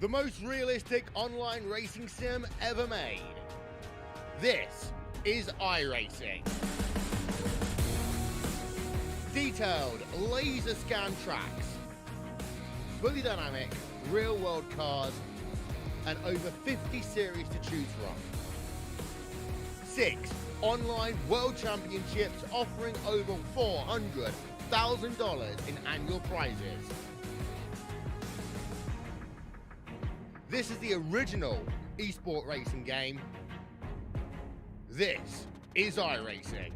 the most realistic online racing sim ever made. This is iRacing. Detailed laser scan tracks, fully dynamic real world cars, and over 50 series to choose from. 6 online world championships offering over $400,000 in annual prizes. This is the original esport racing game. This is iRacing.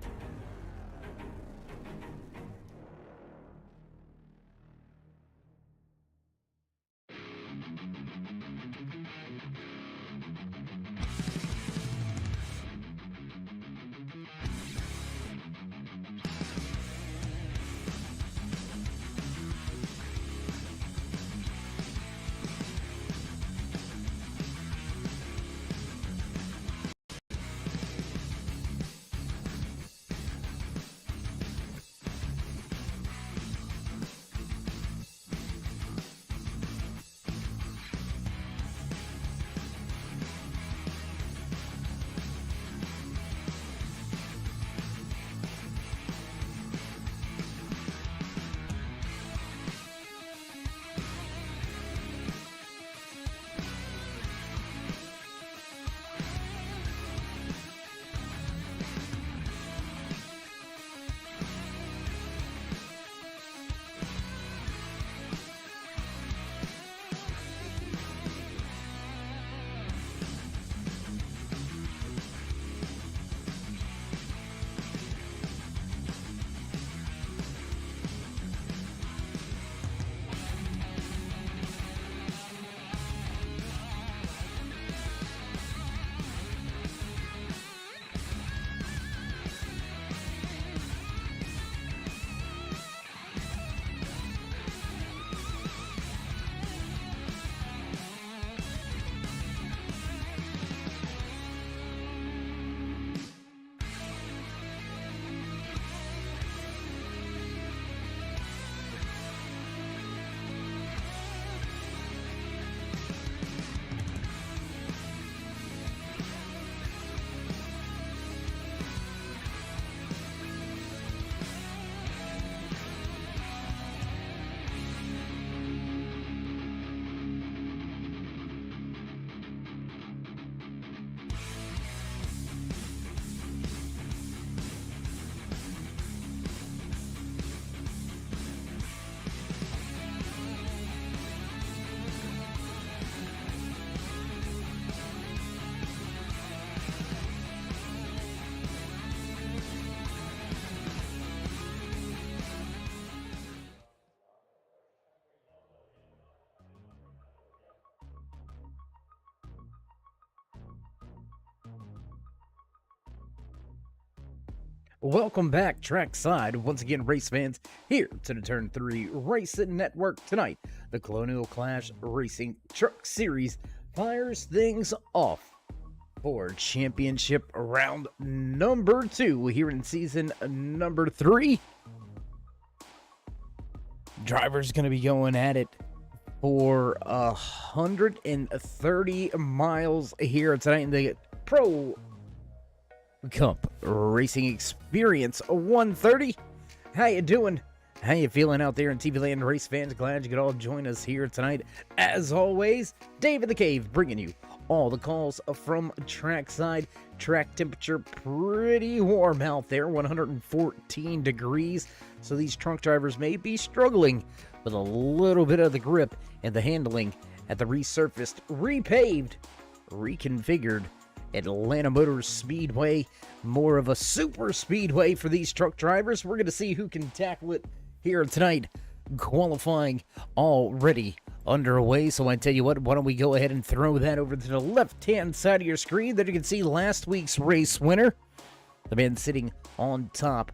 Welcome back trackside, once again race fans, here to the Turn 3 Racing Network. Tonight, the Colonial Clash Racing Truck Series fires things off for championship round number 2 here in season number 3. Drivers going to be going at it for 130 miles here tonight in the Pro Cup Racing Experience 130. How you doing? How you feeling out there in TV land, race fans? Glad you could all join us here tonight. As always, Dave in the Cave bringing you all the calls from trackside. Track temperature pretty warm out there, 114 degrees. So these truck drivers may be struggling with a little bit of the grip and the handling at the resurfaced, repaved, reconfigured Atlanta Motor Speedway. More of a super speedway for these truck drivers. We're going to see who can tackle it here tonight. Qualifying already underway. So I tell you what, why don't we go ahead and throw that over to the left-hand side of your screen. There you can see last week's race winner. The man sitting on top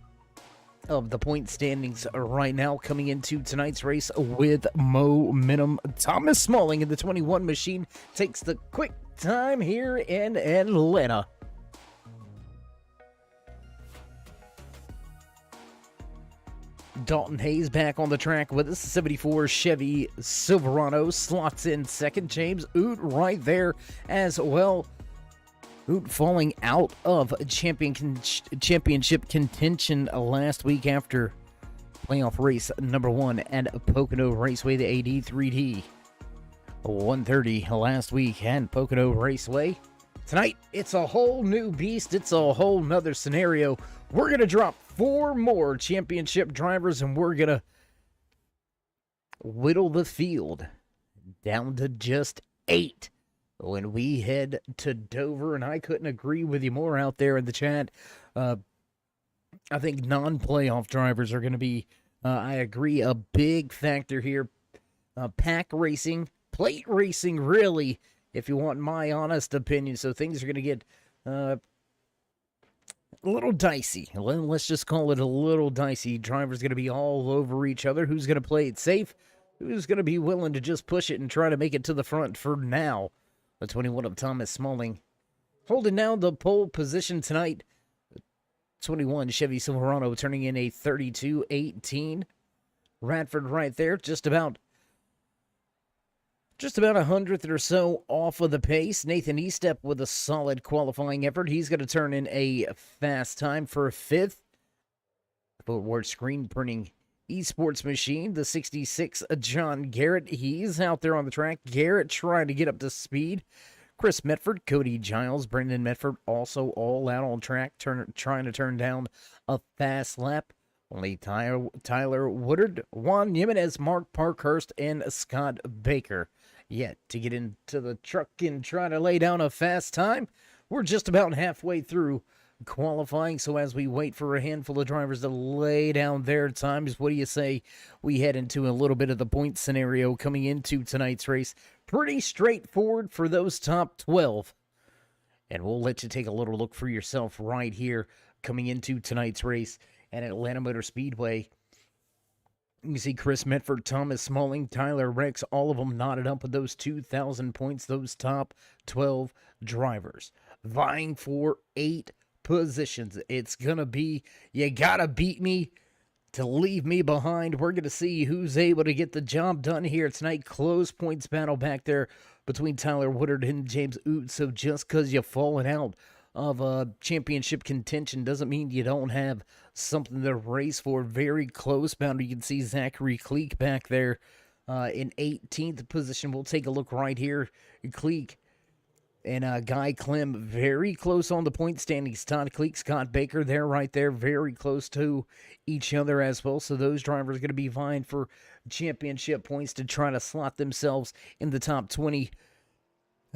of the point standings right now, coming into tonight's race with momentum. Thomas Smalling in the 21 machine takes the quick time here in Atlanta. Dalton Hayes back on the track with us. 74 Chevy Silverado slots in second. James Oot right there as well. Oot falling out of championship contention last week after playoff race number 1 at Pocono Raceway, the AD3D 130 last week at Pocono Raceway. Tonight, it's a whole new beast. It's a whole nother scenario. We're going to drop 4 more championship drivers, and we're going to whittle the field down to just 8 when we head to Dover. And I couldn't agree with you more out there in the chat. I think non-playoff drivers are going to be, I agree, a big factor here. Pack racing, plate racing, really, if you want my honest opinion. So things are going to get a little dicey. Let's just call it a little dicey. Drivers going to be all over each other. Who's going to play it safe? Who's going to be willing to just push it and try to make it to the front for now? The 21 of Thomas Smalling holding down the pole position tonight. 21 Chevy Silverado turning in a 32-18. Radford right there, just about a 100th or so off of the pace. Nathan Estep with a solid qualifying effort. He's going to turn in a fast time for 5th. Forward screen printing esports machine, the 66 John Garrett. He's out there on the track. Garrett trying to get up to speed. Chris Medford, Cody Giles, Brendan Medford also all out on track, trying to turn down a fast lap. Only Tyler Woodard, Juan Jimenez, Mark Parkhurst, and Scott Baker yet to get into the truck and try to lay down a fast time. We're just about halfway through qualifying, so as we wait for a handful of drivers to lay down their times, what do you say we head into a little bit of the point scenario coming into tonight's race? Pretty straightforward for those top 12. And we'll let you take a little look for yourself right here coming into tonight's race at Atlanta Motor Speedway. You can see Chris Medford, Thomas Smalling, Tyler Rex, all of them knotted up with those 2,000 points, those top 12 drivers vying for 8 positions. It's going to be, you got to beat me to leave me behind. We're going to see who's able to get the job done here tonight. Close points battle back there between Tyler Woodard and James Oot. So just because you've fallen out of a championship contention doesn't mean you don't have something to race for. Very close boundary. You can see Zachary Cleek back there in 18th position. We'll take a look right here. Cleek and Guy Clem very close on the point standings. Todd Cleek, Scott Baker, they're right there, very close to each other as well. So those drivers are going to be vying for championship points to try to slot themselves in the top 20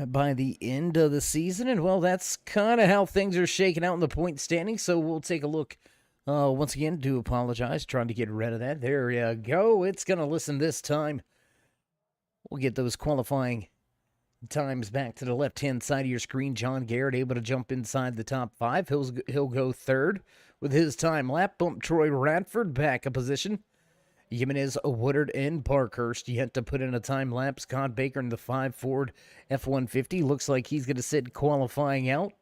by the end of the season. And, well, that's kind of how things are shaking out in the point standings. So we'll take a look. Once again, do apologize, trying to get rid of that. There you go. It's going to listen this time. We'll get those qualifying times back to the left-hand side of your screen. John Garrett able to jump inside the top 5. He'll go 3rd with his time lap. Bump Troy Radford back a position. Jimenez, Woodard, and Parkhurst yet to put in a time lap. Scott Baker in the 5 Ford F-150. Looks like he's going to sit qualifying out.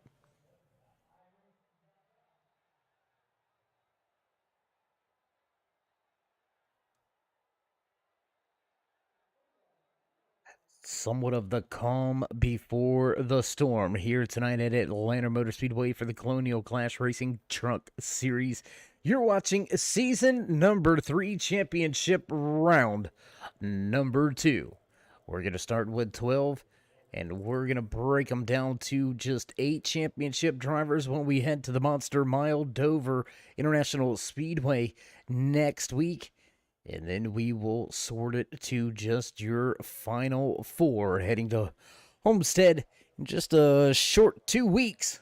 Somewhat of the calm before the storm here tonight at Atlanta Motor Speedway for the Colonial Clash Racing Truck Series. You're watching season number 3, championship round number 2. We're going to start with 12, and we're going to break them down to just 8 championship drivers when we head to the Monster Mile Dover International Speedway next week. And then we will sort it to just your final 4 heading to Homestead in just a short 2 weeks.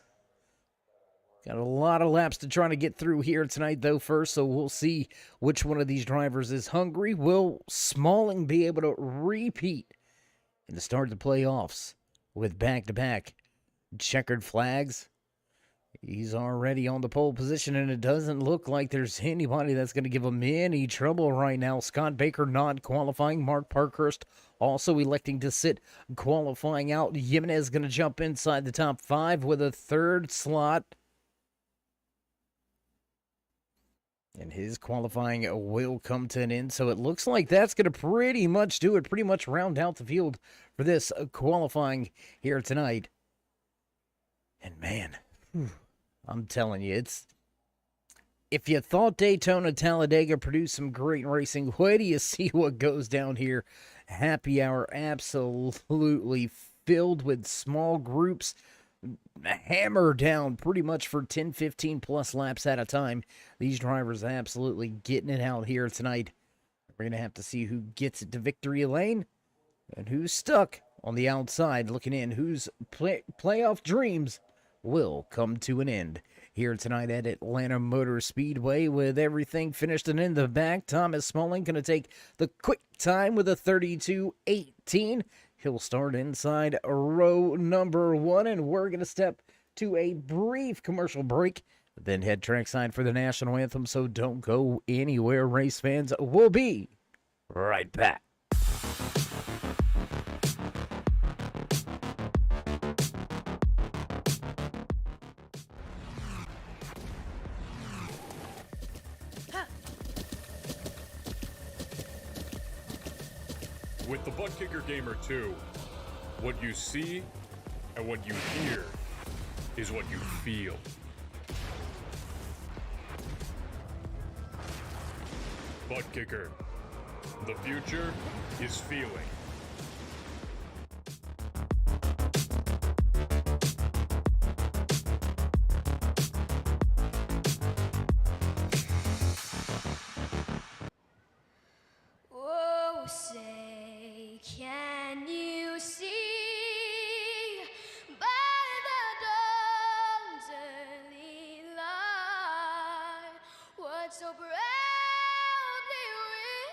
Got a lot of laps to try to get through here tonight, though, first, so we'll see which one of these drivers is hungry. Will Smalling be able to repeat and to start the playoffs with back-to-back checkered flags? He's already on the pole position, and it doesn't look like there's anybody that's going to give him any trouble right now. Scott Baker not qualifying. Mark Parkhurst also electing to sit qualifying out. Jimenez going to jump inside the top 5 with a 3rd slot. And his qualifying will come to an end. So it looks like that's going to pretty much do it, pretty much round out the field for this qualifying here tonight. And man, I'm telling you, if you thought Daytona Talladega produced some great racing, wait till you see what goes down here. Happy hour absolutely filled with small groups, hammer down pretty much for 10, 15 plus laps at a time. These drivers absolutely getting it out here tonight. We're going to have to see who gets it to victory lane and who's stuck on the outside looking in, whose playoff dreams will come to an end here tonight at Atlanta Motor Speedway. With everything finished and in the back, Thomas Smalling going to take the quick time with a 32.18. He'll start inside row number 1, and we're going to step to a brief commercial break, then head trackside for the national anthem, so don't go anywhere, race fans. We'll be right back. With the Butt Kicker Gamer 2, what you see and what you hear is what you feel. Butt Kicker. The future is feeling. Oh, say, can you see by the dawn's early light what so proudly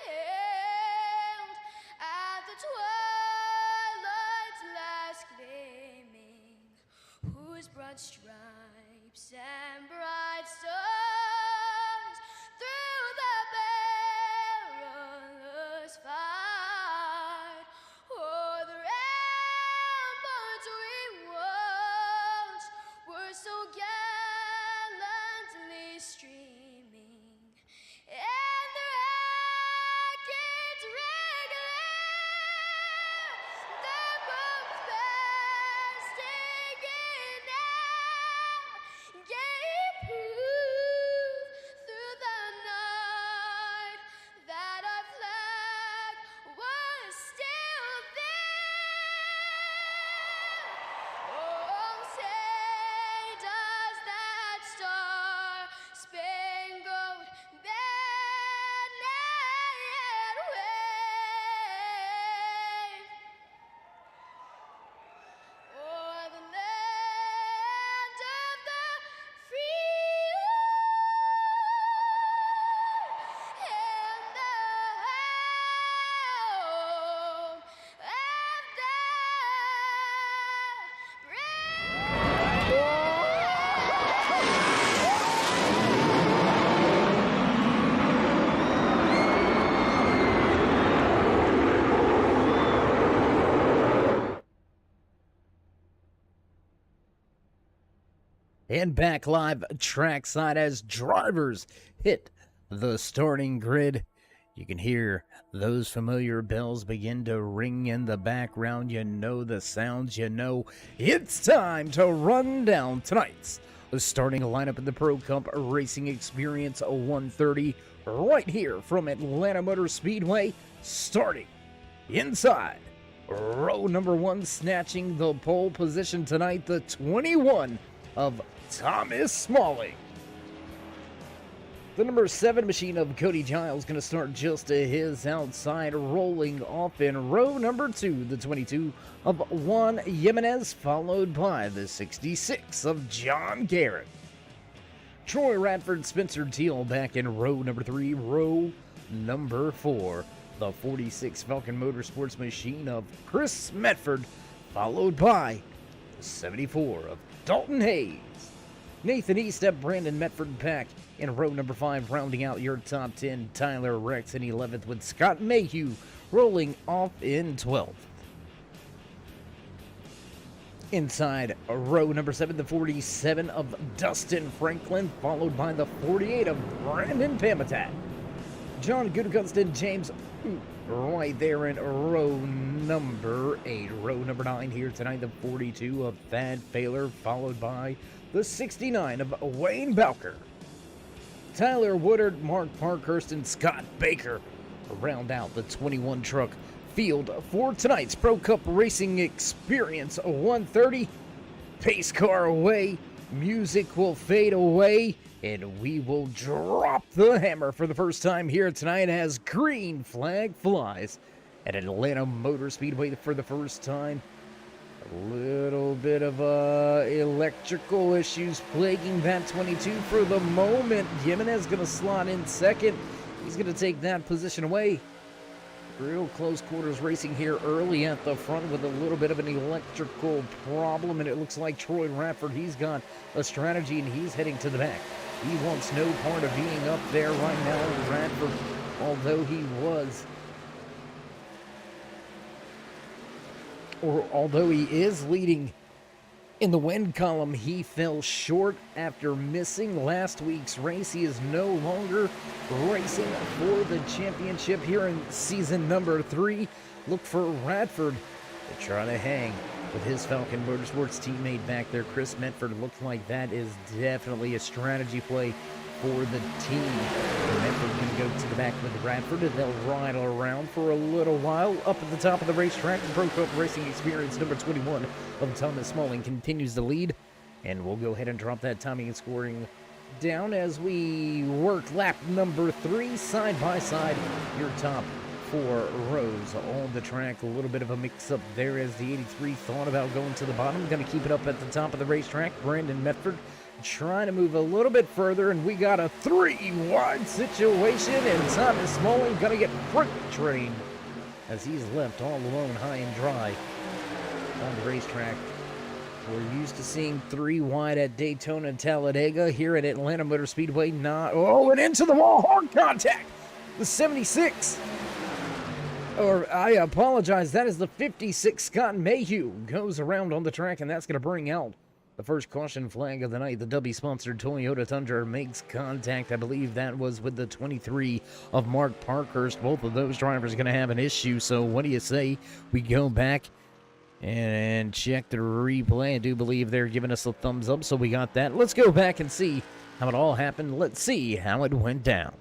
wailed at the twilight's last gleaming, whose broad stripes and bright stars through the perilous fight o'er the ramparts we watched were so gallantly streaming, and the rockets regular their bombs bursting in air gave proof through the night that our flag was still there. Oh, say does that star-spangled banner yet wave o'er the land of the free and the home of the And back live trackside as drivers hit the starting grid. You can hear those familiar bells begin to ring in the background. You know the sounds. You know it's time to run down tonight's starting lineup in the Pro Cup Racing Experience 130 right here from Atlanta Motor Speedway, starting inside row number 1, snatching the pole position tonight, the 21 of Thomas Smalling. The number 7 machine of Cody Giles going to start just to his outside, rolling off in row number 2, the 22 of Juan Jimenez, followed by the 66 of John Garrett. Troy Radford, Spencer Teal back in row number 3, row number 4. The 46 Falcon Motorsports machine of Chris Medford, followed by the 74 of Dalton Hayes. Nathan Estep, Brandon Medford back in row number 5, rounding out your top 10. Tyler Rex in 11th with Scott Mayhew rolling off in 12th. Inside row number 7, the 47 of Dustin Franklin, followed by the 48 of Brandon Pamitat. John Gutekunst, James right there in row number 8. Row number 9 here tonight, the 42 of Thad Failer, followed by the 69 of Wayne Bowker. Tyler Woodard, Mark Parkhurst, and Scott Baker round out the 21 truck field for tonight's Pro Cup Racing Experience 130. Pace car away, music will fade away, and we will drop the hammer for the first time here tonight as green flag flies at Atlanta Motor Speedway for the first time. A little bit of electrical issues plaguing that 22 for the moment. Jimenez going to slot in second. He's going to take that position away. Real close quarters racing here early at the front with a little bit of an electrical problem, and it looks like Troy Radford, he's got a strategy and he's heading to the back. He wants no part of being up there right now. Radford, although he is leading in the win column, he fell short after missing last week's race. He is no longer racing for the championship here in season number 3. Look for Radford to try to hang with his Falcon Motorsports teammate back there, Chris Medford. Looks like that is definitely a strategy play for the team. Medford going to go to the back with Radford, and they'll ride around for a little while. Up at the top of the racetrack, the Pro Cup Racing Experience number 21 of Thomas Smalling continues the lead, and we'll go ahead and drop that timing and scoring down as we work lap number 3 side by side. Your top 4 rows on the track. A little bit of a mix-up there as the 83 thought about going to the bottom. Going to keep it up at the top of the racetrack. Brandon Medford trying to move a little bit further, and we got a 3-wide situation, and Thomas Smalling going to get freight trained as he's left all alone high and dry on the racetrack. We're used to seeing 3 wide at Daytona and Talladega. Here at Atlanta Motor Speedway, not. Oh, and into the wall, hard contact. The 76. Or, I apologize, that is the 56. Scott Mayhew goes around on the track, and that's going to bring out the first caution flag of the night. The W-sponsored Toyota Tundra makes contact. I believe that was with the 23 of Mark Parkhurst. Both of those drivers are going to have an issue, so what do you say we go back and check the replay? I do believe they're giving us a thumbs up, so we got that. Let's go back and see how it all happened. Let's see how it went down.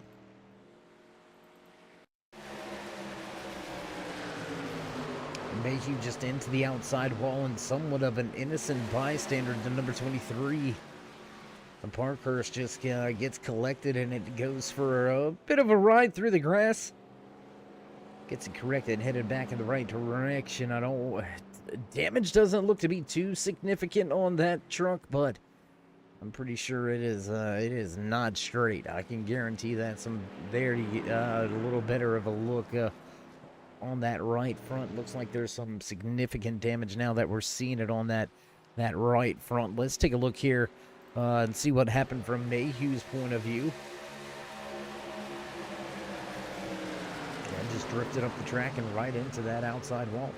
Mayhew just into the outside wall, and somewhat of an innocent bystander to number 23. The Parkhurst just gets collected, and it goes for a bit of a ride through the grass. Gets it corrected and headed back in the right direction. Damage doesn't look to be too significant on that truck, but I'm pretty sure it is not straight. I can guarantee that. There to get a little better of a look on that right front. Looks like there's some significant damage now that we're seeing it on that right front. Let's take a look here and see what happened from Mayhew's point of view. And just drifted up the track and right into that outside wall.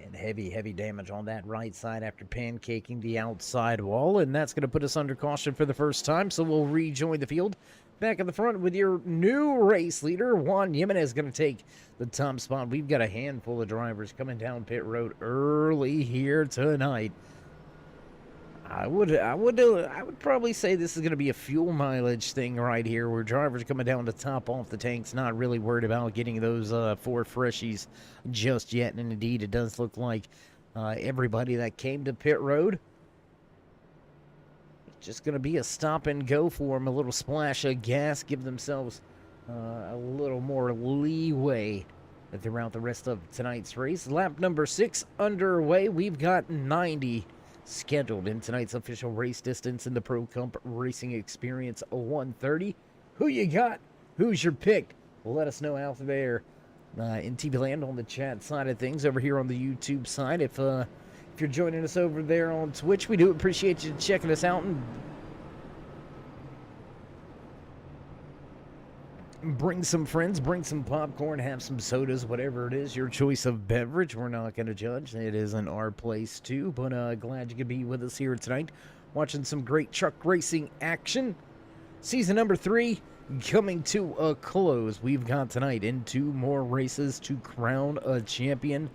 And heavy damage on that right side after pancaking the outside wall, and that's going to put us under caution for the first time, so we'll rejoin the field. Back at the front with your new race leader, Juan Jimenez, going to take the top spot. We've got a handful of drivers coming down pit road early here tonight. I would probably say this is going to be a fuel mileage thing right here, where drivers are coming down to top off the tanks, not really worried about getting those 4 freshies just yet. And indeed, it does look like everybody that came to pit road, just going to be a stop and go for them. A little splash of gas, give themselves a little more leeway throughout the rest of tonight's race. Lap number 6 underway. We've got 90 scheduled in tonight's official race distance in the Pro Cup Racing Experience 130. Who you got? Who's your pick? Let us know out there in TV Land on the chat side of things. Over here on the YouTube side, if you're joining us over there on Twitch, we do appreciate you checking us out and Bring some friends, bring some popcorn, have some sodas, whatever it is, your choice of beverage. We're not going to judge. It isn't our place to, but glad you could be with us here tonight, watching some great truck racing action. Season number 3 coming to a close. We've got tonight in 2 more races to crown a champion.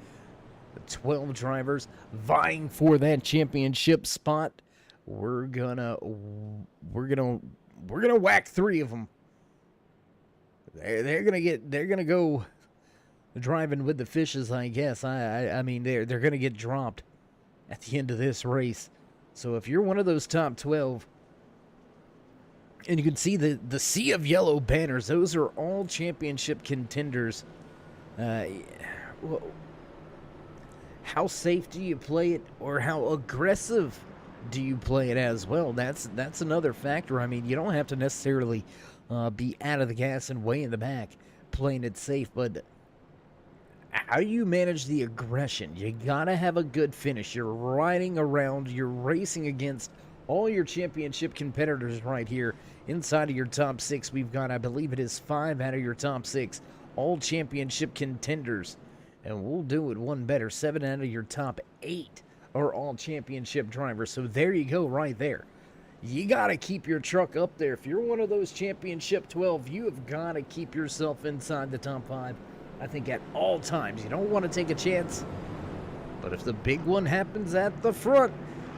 12 drivers vying for that championship spot. We're gonna whack 3 of them. They're gonna go driving with the fishes, I guess. I mean they're gonna get dropped at the end of this race. So if you're one of those top 12, and you can see the sea of yellow banners, those are all championship contenders. Well, how safe do you play it, or how aggressive do you play it as well? That's another factor. I mean, you don't have to necessarily be out of the gas and way in the back playing it safe, but how do you manage the aggression? You gotta have a good finish. You're riding around, you're racing against all your championship competitors right here inside of your top 6. We've got, I believe it is 5 out of your top 6 all championship contenders, and we'll do it one better. 7 out of your top 8 are all championship drivers. So there you go right there. You got to keep your truck up there. If you're one of those championship 12, you have got to keep yourself inside the top 5, I think, at all times. You don't want to take a chance. But if the big one happens at the front,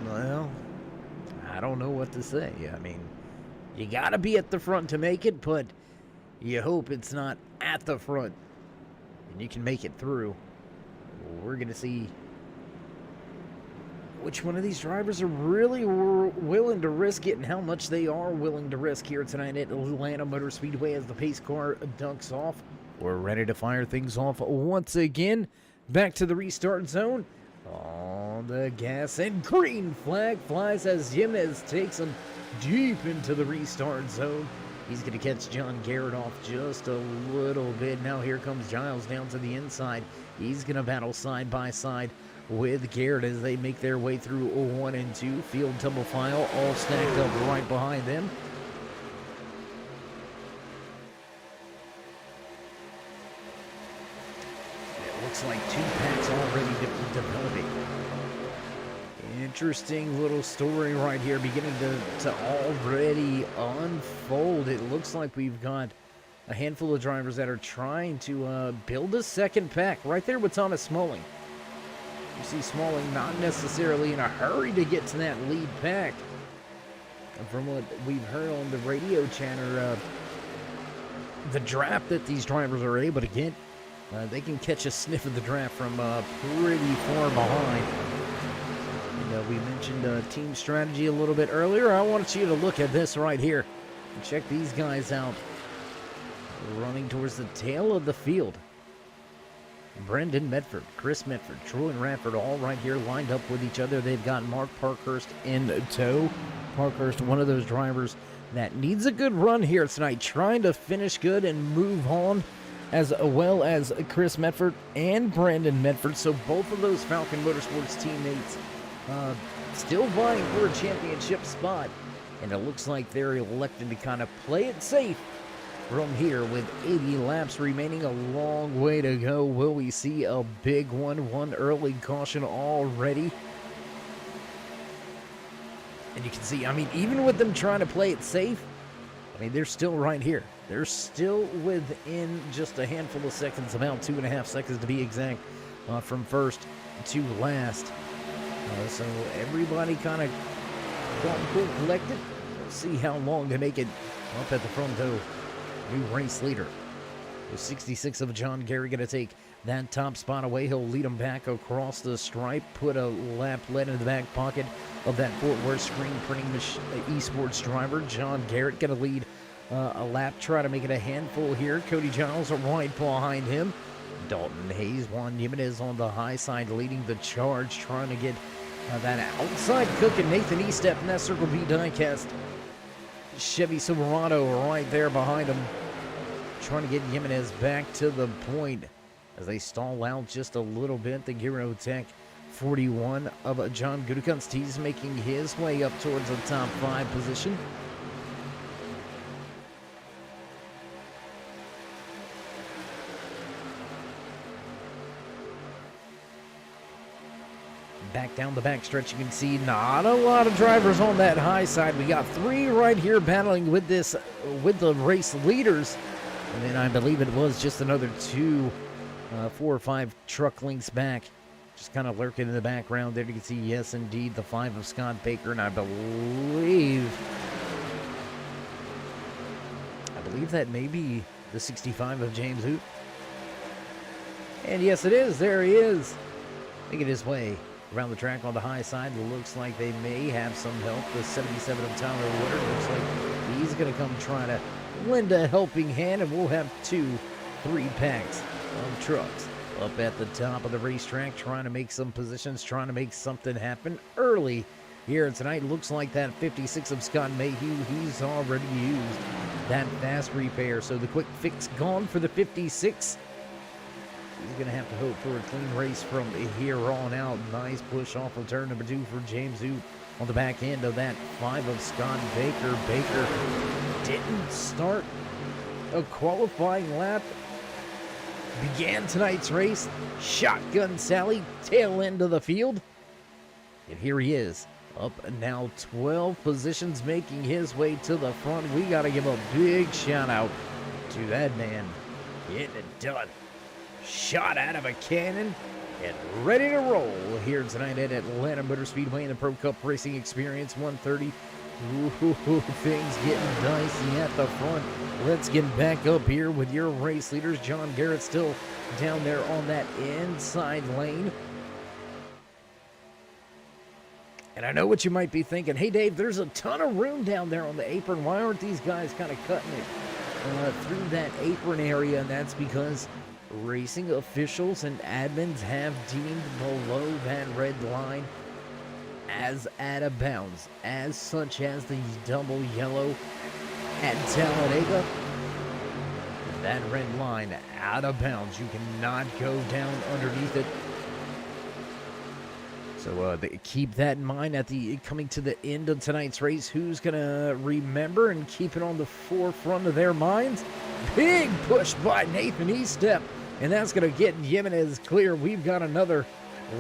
well, I don't know what to say. I mean, you got to be at the front to make it, but you hope it's not at the front and you can make it through. We're going to see which one of these drivers are really willing to risk it and how much they are willing to risk here tonight at Atlanta Motor Speedway as the pace car ducks off. We're ready to fire things off once again. Back to the restart zone. On the gas, and green flag flies as Jimenez takes him deep into the restart zone. He's going to catch John Garrett off just a little bit. Now here comes Giles down to the inside. He's going to battle side by side with Garrett as they make their way through 1 and 2. Field tumble file all stacked up right behind them. It looks like 2 packs already developing. Interesting little story right here beginning to already unfold. It looks like we've got a handful of drivers that are trying to build a second pack right there with Thomas Smalling. You see Smalling not necessarily in a hurry to get to that lead pack. And from what we've heard on the radio chatter, the draft that these drivers are able to get, they can catch a sniff of the draft from pretty far behind. And we mentioned team strategy a little bit earlier. I want you to look at this right here and check these guys out. Running towards the tail of the field. Brendan Medford, Chris Medford, Troy Radford, all right here lined up with each other. They've got Mark Parkhurst in tow. Parkhurst, one of those drivers that needs a good run here tonight, trying to finish good and move on, as well as Chris Medford and Brandon Medford. So both of those Falcon Motorsports teammates still vying for a championship spot. And it looks like they're electing to kind of play it safe from here with 80 laps remaining. A long way to go. Will we see a big one early caution already? And you can see, I mean, even with them trying to play it safe, I mean, they're still right here. They're still within just a handful of seconds, about 2.5 seconds to be exact, from first to last. So everybody kind of cool collected. We'll see how long they make it up at the front, though. New race leader. With 66 of John Gary going to take that top spot away. He'll lead him back across the stripe, put a lap lead in the back pocket of that Fort Worth screen printing esports driver. John Garrett going to lead a lap, try to make it a handful here. Cody Giles right behind him. Dalton Hayes, Juan Jimenez on the high side leading the charge, trying to get that outside cook, and Nathan Estep in that Circle B diecast Chevy Silverado right there behind him, trying to get Jimenez back to the point as they stall out just a little bit. The Giro Tech 41 of John Gutekunst, he's making his way up towards the top 5 position. Back down the backstretch, you can see not a lot of drivers on that high side. We got 3 right here battling with the race leaders. And then I believe it was just another 2, 4 or 5 truck links back. Just kind of lurking in the background there. You can see, yes, indeed, the 5 of Scott Baker. And I believe that may be the 65 of James Hoot. And yes, it is. There he is. Making his way around the track on the high side. Looks like they may have some help. The 77 of Tyler Woodard looks like he's going to come try to lend a helping hand, and we'll have 2, 3 packs of trucks up at the top of the racetrack, trying to make some positions, trying to make something happen early here tonight. Looks like that 56 of Scott Mayhew, he's already used that fast repair, so the quick fix gone for the 56. He's going to have to hope for a clean race from here on out. Nice push off of turn number 2 for James Hoot on the back end of that 5 of Scott Baker. Baker didn't start a qualifying lap. Began tonight's race. Shotgun Sally, tail end of the field. And here he is. Up now 12 positions, making his way to the front. We got to give a big shout out to that man getting it done. Shot out of a cannon and ready to roll here tonight at Atlanta Motor Speedway in the Pro Cup Racing Experience 130. Ooh, things getting dicey at the front. Let's get back up here with your race leaders. John Garrett still down there on that inside lane. And I know what you might be thinking. Hey, Dave, there's a ton of room down there on the apron. Why aren't these guys kind of cutting it through that apron area? And that's because racing officials and admins have deemed below that red line as out of bounds, as such as the double yellow at Talladega. That red line out of bounds. You cannot go down underneath it. So they keep that in mind at the coming to the end of tonight's race. Who's going to remember and keep it on the forefront of their minds? Big push by Nathan Eastep. And that's going to get Jimenez clear. We've got another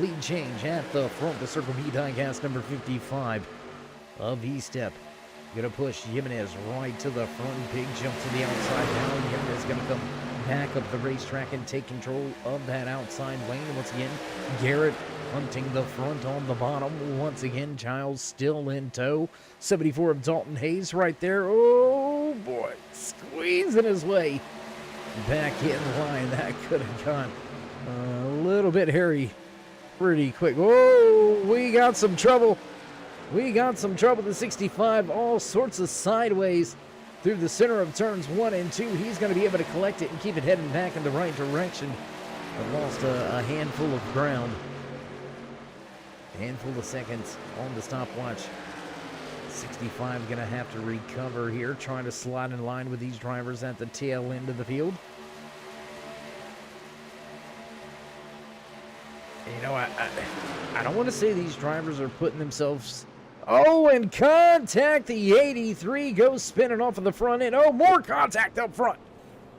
lead change at the front. The Circle B diecast number 55 of Eastep. Going to push Jimenez right to the front. Big jump to the outside. Now Jimenez going to come back up the racetrack and take control of that outside lane. And once again, Garrett hunting the front on the bottom. Once again, Giles still in tow. 74 of Dalton Hayes right there. Oh boy, squeezing his way back in line. That could have gone a little bit hairy pretty quick. Whoa, we got some trouble. We got some trouble. The 65 all sorts of sideways through the center of turns 1 and 2. He's going to be able to collect it and keep it heading back in the right direction. But lost a handful of ground. A handful of seconds on the stopwatch. 65 going to have to recover here, trying to slide in line with these drivers at the tail end of the field. You know, I don't want to say these drivers are putting themselves... Oh, and contact! The 83 goes spinning off of the front end. Oh, more contact up front!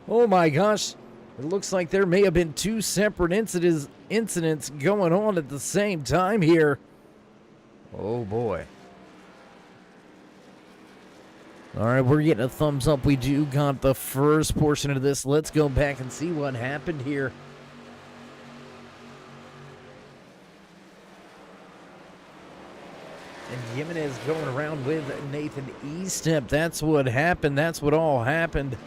Oh my gosh. It looks like there may have been 2 separate incidents going on at the same time here. Oh boy. All right, we're getting a thumbs up. We do got the first portion of this. Let's go back and see what happened here. And Jimenez going around with Nathan Eastep. That's what happened. That's what all happened.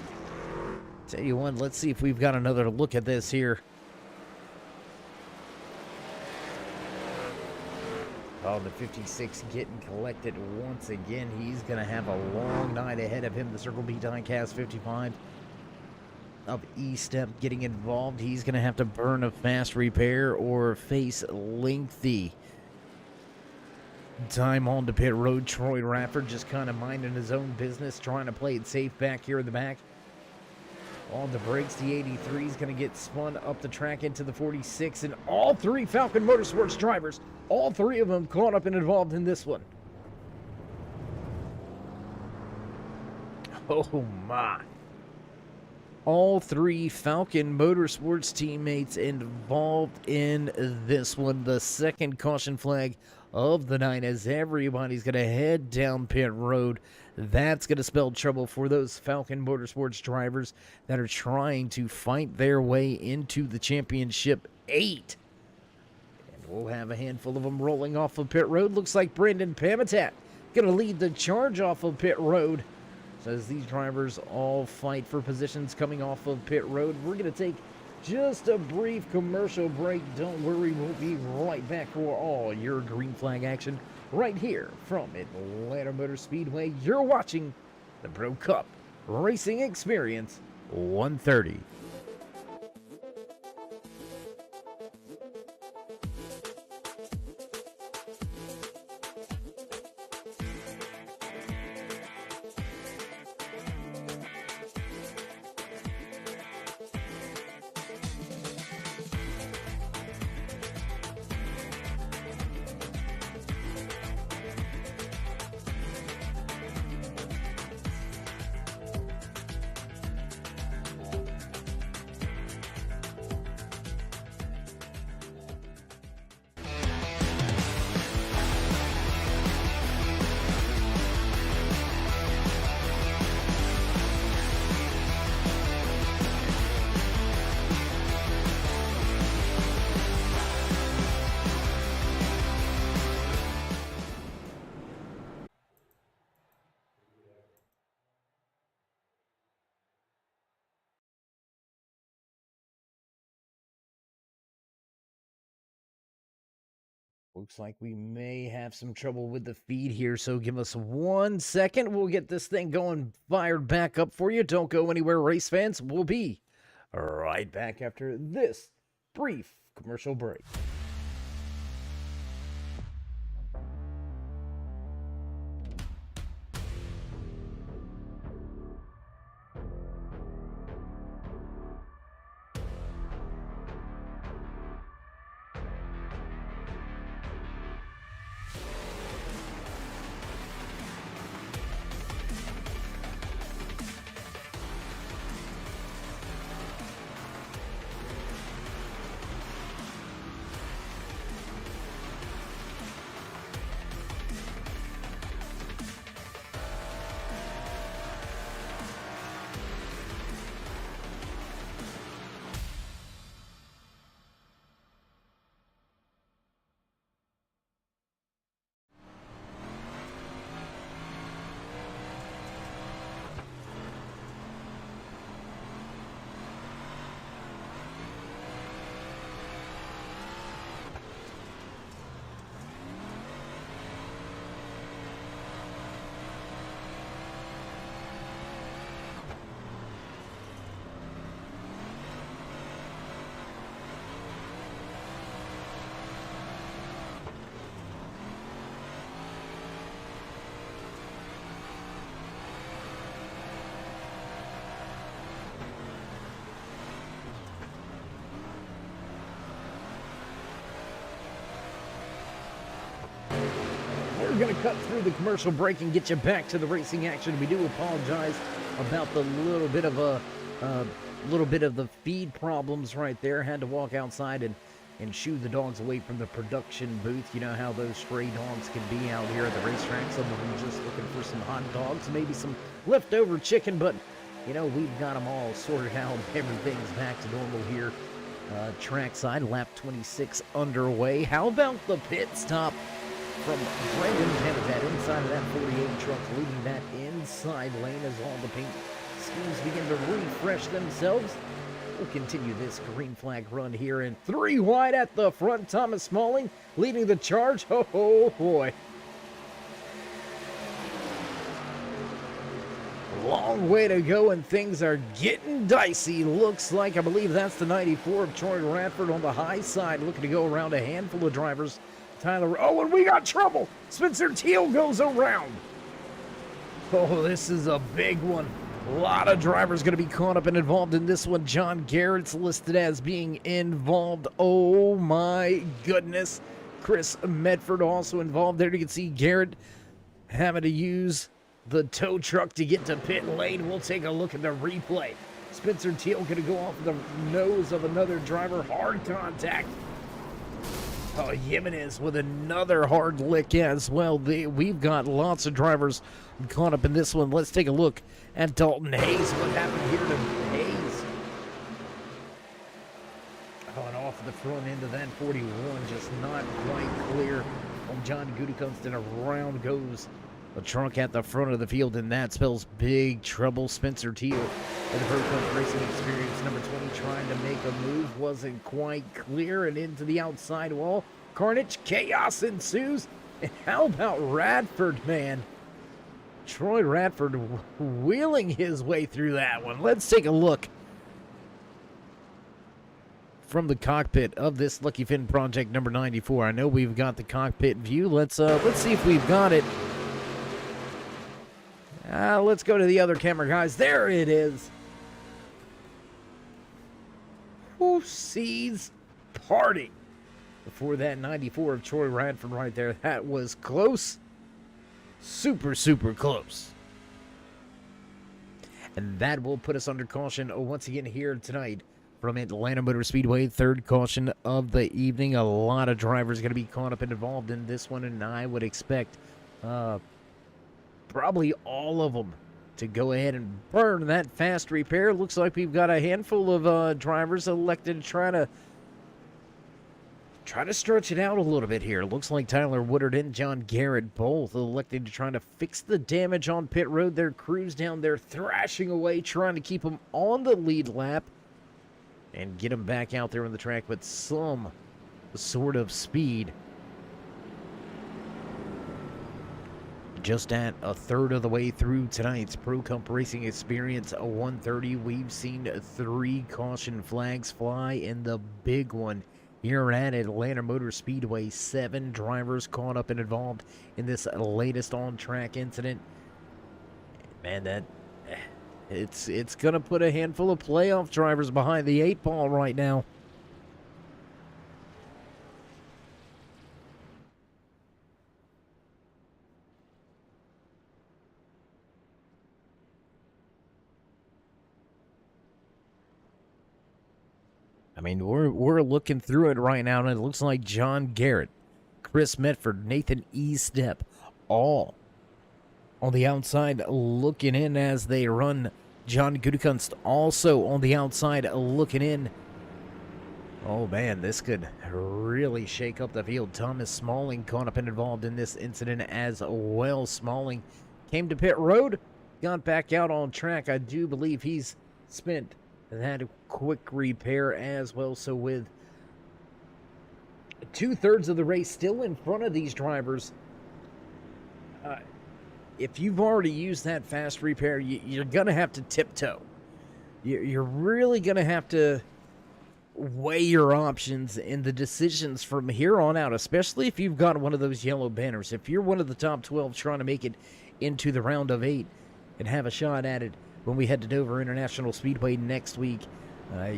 Tell you what, let's see if we've got another look at this here. Oh, the 56 getting collected once again. He's going to have a long night ahead of him. The Circle B diecast 55 of E-Step getting involved. He's going to have to burn a fast repair or face lengthy time on the pit road. Troy Rafford just kind of minding his own business, trying to play it safe back here in the back. On the brakes, the 83 is going to get spun up the track into the 46, and all 3 Falcon Motorsports drivers, all 3 of them caught up and involved in this one. Oh my. all three Falcon Motorsports teammates involved in this one. The second caution flag of the night as everybody's going to head down pit road. That's going to spell trouble for those Falcon Motorsports drivers that are trying to fight their way into the Championship 8. And we'll have a handful of them rolling off of pit road. Looks like Brandon Pamitat going to lead the charge off of pit road. So as these drivers all fight for positions coming off of pit road, we're going to take just a brief commercial break. Don't worry, we'll be right back for all your green flag action right here from Atlanta Motor Speedway. You're watching the Pro Cup Racing Experience 130. Looks like we may have some trouble with the feed here, so give us 1 second. We'll get this thing going, fired back up for you. Don't go anywhere, race fans. We'll be right back after this brief commercial break. We're going to cut through the commercial break and get you back to the racing action. We do apologize about the little bit of the feed problems right there. Had to walk outside and shoo the dogs away from the production booth. You know how those stray dogs can be out here at the racetrack. Some of them just looking for some hot dogs, maybe some leftover chicken, but you know, we've got them all sorted out. Everything's back to normal here. Trackside, lap 26 underway. How about the pit stop from Brendan Habitat inside of that 48 truck, leading that inside lane as all the paint schemes begin to refresh themselves. We'll continue this green flag run here in 3 wide at the front. Thomas Smalling leading the charge. Oh boy. Long way to go, and things are getting dicey. Looks like, I believe that's the 94 of Troy Radford on the high side, looking to go around a handful of drivers. Tyler, oh, and we got trouble. Spencer Teal goes around. Oh, this is a big one. A lot of drivers going to be caught up and involved in this one. John Garrett's listed as being involved. Oh, my goodness. Chris Medford also involved there. You can see Garrett having to use the tow truck to get to pit lane. We'll take a look at the replay. Spencer Teal going to go off the nose of another driver. Hard contact. Oh, Jimenez with another hard lick as well. We've got lots of drivers caught up in this one. Let's take a look at Dalton Hayes. What happened here to Hayes? Oh, and off the front end of that 41, just not quite clear on John Gutekunst, and around goes a truck at the front of the field, and that spells big trouble. Spencer Teal of the Pro Cup Racing Experience, number 20, trying to make a move, wasn't quite clear, and into the outside wall. Carnage, chaos ensues. And how about Radford, man? Troy Radford wheeling his way through that one. Let's take a look from the cockpit of this Lucky Finn Project number 94. I know we've got the cockpit view. Let's see if we've got it. Let's go to the other camera, guys. There it is. Who sees parting? Before that 94 of Troy Radford right there. That was close. Super, super close. And that will put us under caution once again here tonight from Atlanta Motor Speedway. Third caution of the evening. A lot of drivers going to be caught up and involved in this one, and I would expect probably all of them to go ahead and burn that fast repair. Looks like we've got a handful of drivers elected to try to stretch it out a little bit here. Looks like Tyler Woodard and John Garrett both elected to try to fix the damage on pit road. Their crews down there thrashing away, trying to keep them on the lead lap and get them back out there on the track with some sort of speed. Just at a third of the way through tonight's Pro Cup Racing Experience 130, we've seen 3 caution flags fly, and the big one here at Atlanta Motor Speedway. 7 drivers caught up and involved in this latest on-track incident. Man, it's gonna put a handful of playoff drivers behind the 8 ball right now. I mean, we're looking through it right now, and it looks like John Garrett, Chris Medford, Nathan Estep, all on the outside looking in as they run. John Gutekunst also on the outside looking in. Oh, man, this could really shake up the field. Thomas Smalling caught up and involved in this incident as well. Smalling came to pit road, got back out on track. I do believe he's spent that quick repair as well. So with 2/3 of the race still in front of these drivers, if you've already used that fast repair, you're going to have to tiptoe. You're really going to have to weigh your options and the decisions from here on out, especially if you've got one of those yellow banners. If you're one of the top 12 trying to make it into the round of 8 and have a shot at it when we head to Dover International Speedway next week,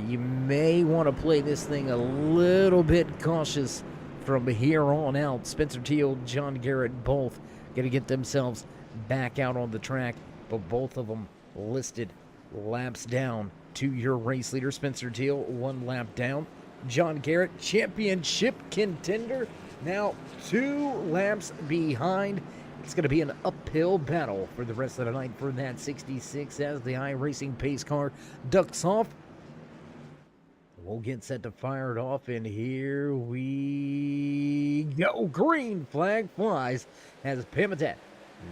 you may want to play this thing a little bit cautious from here on out. Spencer Teal, John Garrett, both going to get themselves back out on the track, but both of them listed laps down to your race leader. Spencer Teal, 1 lap down. John Garrett, championship contender, now 2 laps behind. It's going to be an uphill battle for the rest of the night for that 66 as the iRacing pace car ducks off. We'll get set to fire it off, and here we go. Green flag flies as Pimitat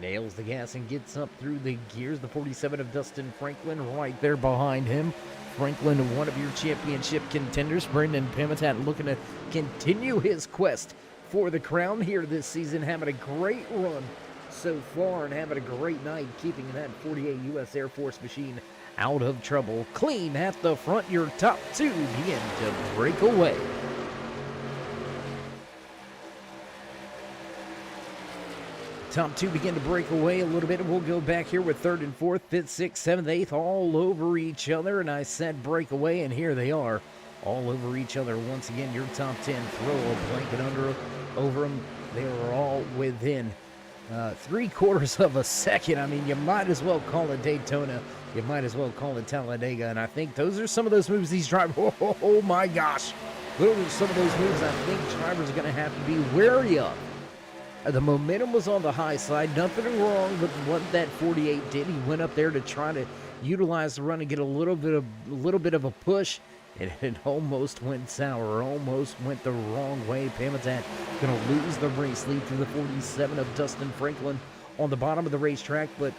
nails the gas and gets up through the gears. The 47 of Dustin Franklin right there behind him. Franklin, one of your championship contenders. Brendan Pimitat looking to continue his quest for the crown here this season, having a great run so far and having a great night, keeping that 48 U.S. Air Force machine out of trouble. Clean at the front, your top 2 begin to break away. Top 2 begin to break away a little bit. We'll go back here with 3rd and 4th, 5th, 6th, 7th, 8th, all over each other. And I said break away, and here they are, all over each other. Once again, your top 10, throw a blanket over them. They are all within 3/4 of a second. I mean, you might as well call it Daytona. You might as well call it Talladega. And I think those are some of those moves these drivers. Oh my gosh. Those are some of those moves I think drivers are going to have to be wary of. The momentum was on the high side. Nothing wrong with what that 48 did. He went up there to try to utilize the run and get a little bit of a push. It almost went sour, almost went the wrong way. Pamitat going to lose the race lead through the 47 of Dustin Franklin on the bottom of the racetrack, but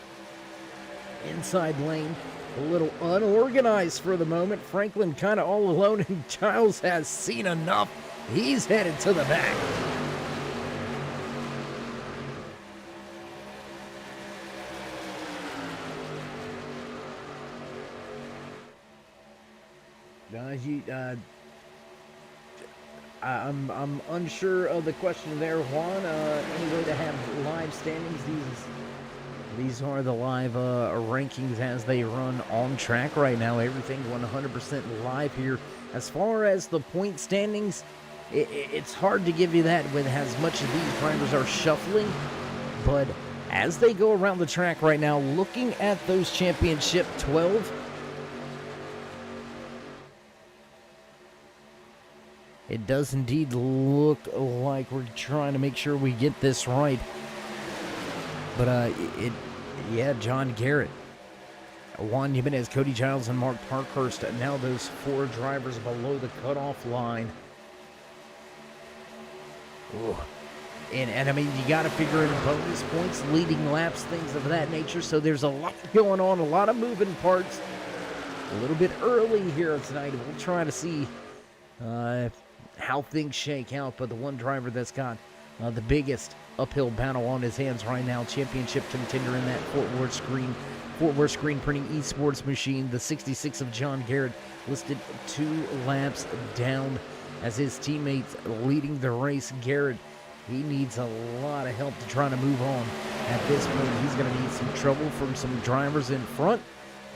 inside lane, a little unorganized for the moment. Franklin kind of all alone, and Giles has seen enough. He's headed to the back. I'm unsure of the question there, Juan. Any way to have live standings? These are the live rankings as they run on track right now. Everything 100% live here. As far as the point standings, it's hard to give you that with as much as these drivers are shuffling. But as they go around the track right now, looking at those championship 12, it does indeed look like we're trying to make sure we get this right. But John Garrett, Juan Jimenez, Cody Giles, and Mark Parkhurst. Now those 4 drivers below the cutoff line. Ooh. And I mean, you got to figure in bonus points, leading laps, things of that nature. So there's a lot going on, a lot of moving parts. A little bit early here tonight. We'll try to see how things shake out, but the one driver that's got the biggest uphill battle on his hands right now, championship contender in that Fort Worth screen printing esports machine, the 66 of John Garrett, listed 2 laps down as his teammates leading the race. Garrett, he needs a lot of help to try to move on. At this point, he's going to need some trouble from some drivers in front,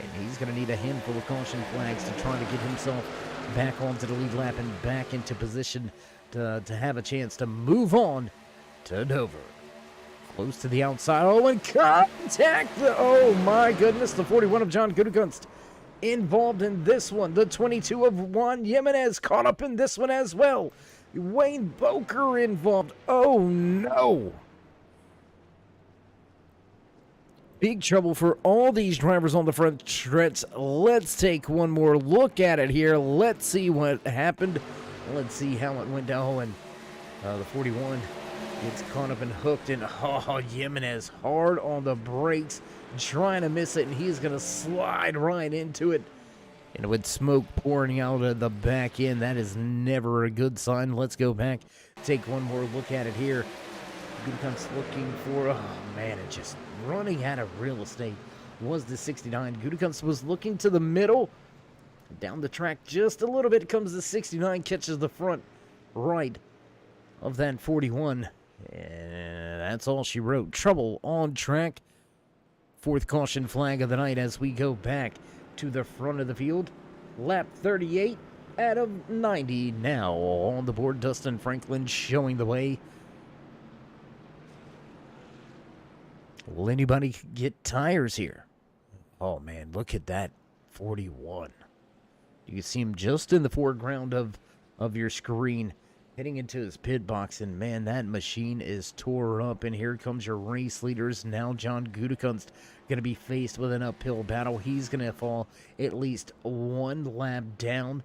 and he's going to need a handful of caution flags to try to get himself back onto the lead lap and back into position to have a chance to move on to Dover. Close to the outside. Oh, and contact! Oh, my goodness. The 41 of John Gutekunst involved in this one. The 22 of Juan Jimenez caught up in this one as well. Wayne Boker involved. Oh, no. Big trouble for all these drivers on the front stretch. Let's take one more look at it here. Let's see what happened. Let's see how it went down. And the 41 gets caught up and hooked. And Jimenez hard on the brakes, trying to miss it. And he's going to slide right into it. And with smoke pouring out of the back end, that is never a good sign. Let's go back, take one more look at it here. Gutekunst looking for, oh man, it just running out of real estate was the 69. Gutekunst was looking to the middle. Down the track just a little bit comes the 69, catches the front right of that 41. And that's all she wrote. Trouble on track. 4th caution flag of the night as we go back to the front of the field. Lap 38 out of 90 now on the board. Dustin Franklin showing the way. Will anybody get tires here? Oh, man, look at that 41. You can see him just in the foreground of your screen, heading into his pit box, and, man, that machine is tore up, and here comes your race leaders. Now John Gutekunst going to be faced with an uphill battle. He's going to fall at least 1 lap down.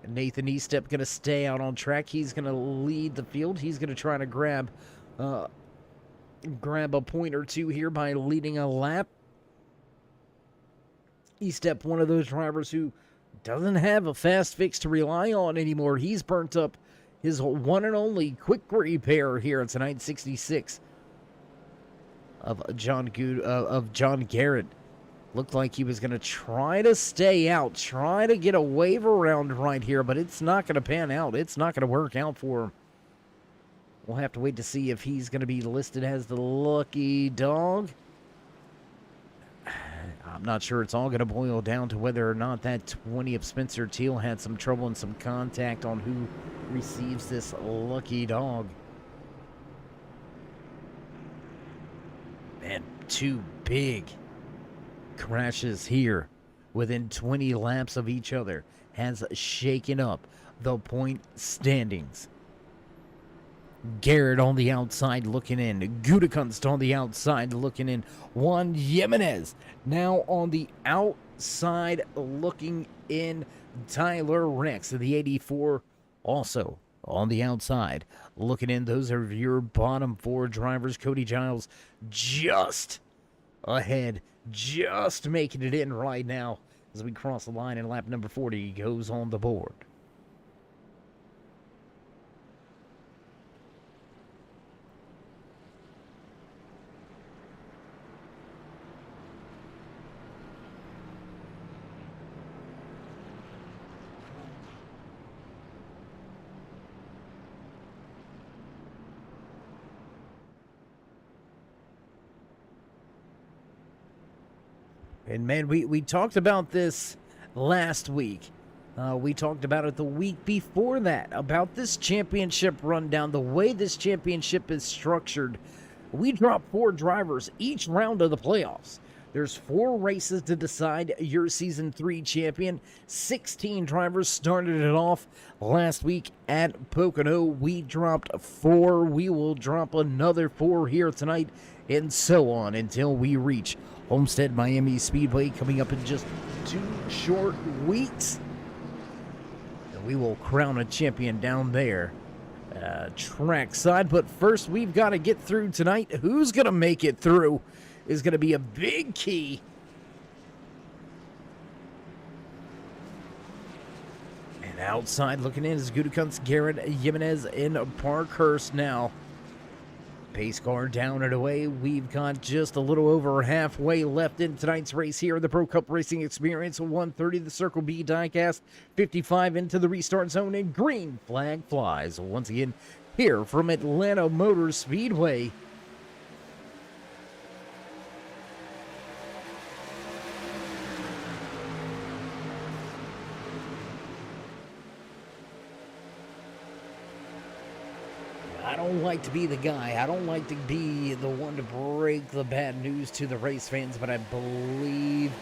Nathan Eastep going to stay out on track. He's going to lead the field. He's going to try to grab a point or two here by leading a lap. Eastep, one of those drivers who doesn't have a fast fix to rely on anymore. He's burnt up his one and only quick repair here tonight. 66 of John Garrett. Looked like he was going to try to stay out, try to get a wave around right here, but it's not going to pan out. It's not going to work out for him. We'll have to wait to see if he's going to be listed as the lucky dog. I'm not sure. It's all going to boil down to whether or not that 20 of Spencer Teal had some trouble and some contact on who receives this lucky dog. two big crashes here within 20 laps of each other has shaken up the point standings. Garrett on the outside looking in. Gutekunst on the outside looking in. Juan Jimenez now on the outside looking in. Tyler Rex of the 84 also on the outside looking in. Those are your bottom four drivers. Cody Giles just ahead, just making it in right now as we cross the line, and lap number 40 goes on the board. And man, we talked about this last week. We talked about it the week before that, about this championship rundown, the way this championship is structured. We drop 4 drivers each round of the playoffs. There's 4 races to decide your Season 3 champion. 16 drivers started it off last week at Pocono. We dropped 4. We will drop another 4 here tonight, and so on until we reach Homestead Miami Speedway coming up in just 2 short weeks. And we will crown a champion down there trackside. But first, we've got to get through tonight. Who's going to make it through is going to be a big key. And outside looking in is Gutekunst, Garrett, Jimenez, and Parkhurst now. Pace car down and away. We've got just a little over halfway left in tonight's race here in the Pro Cup Racing Experience. 130, the Circle B diecast. 55 into the restart zone, and green flag flies once again here from Atlanta Motor Speedway. I don't like to be the guy. I don't like to be the one to break the bad news to the race fans, but I believe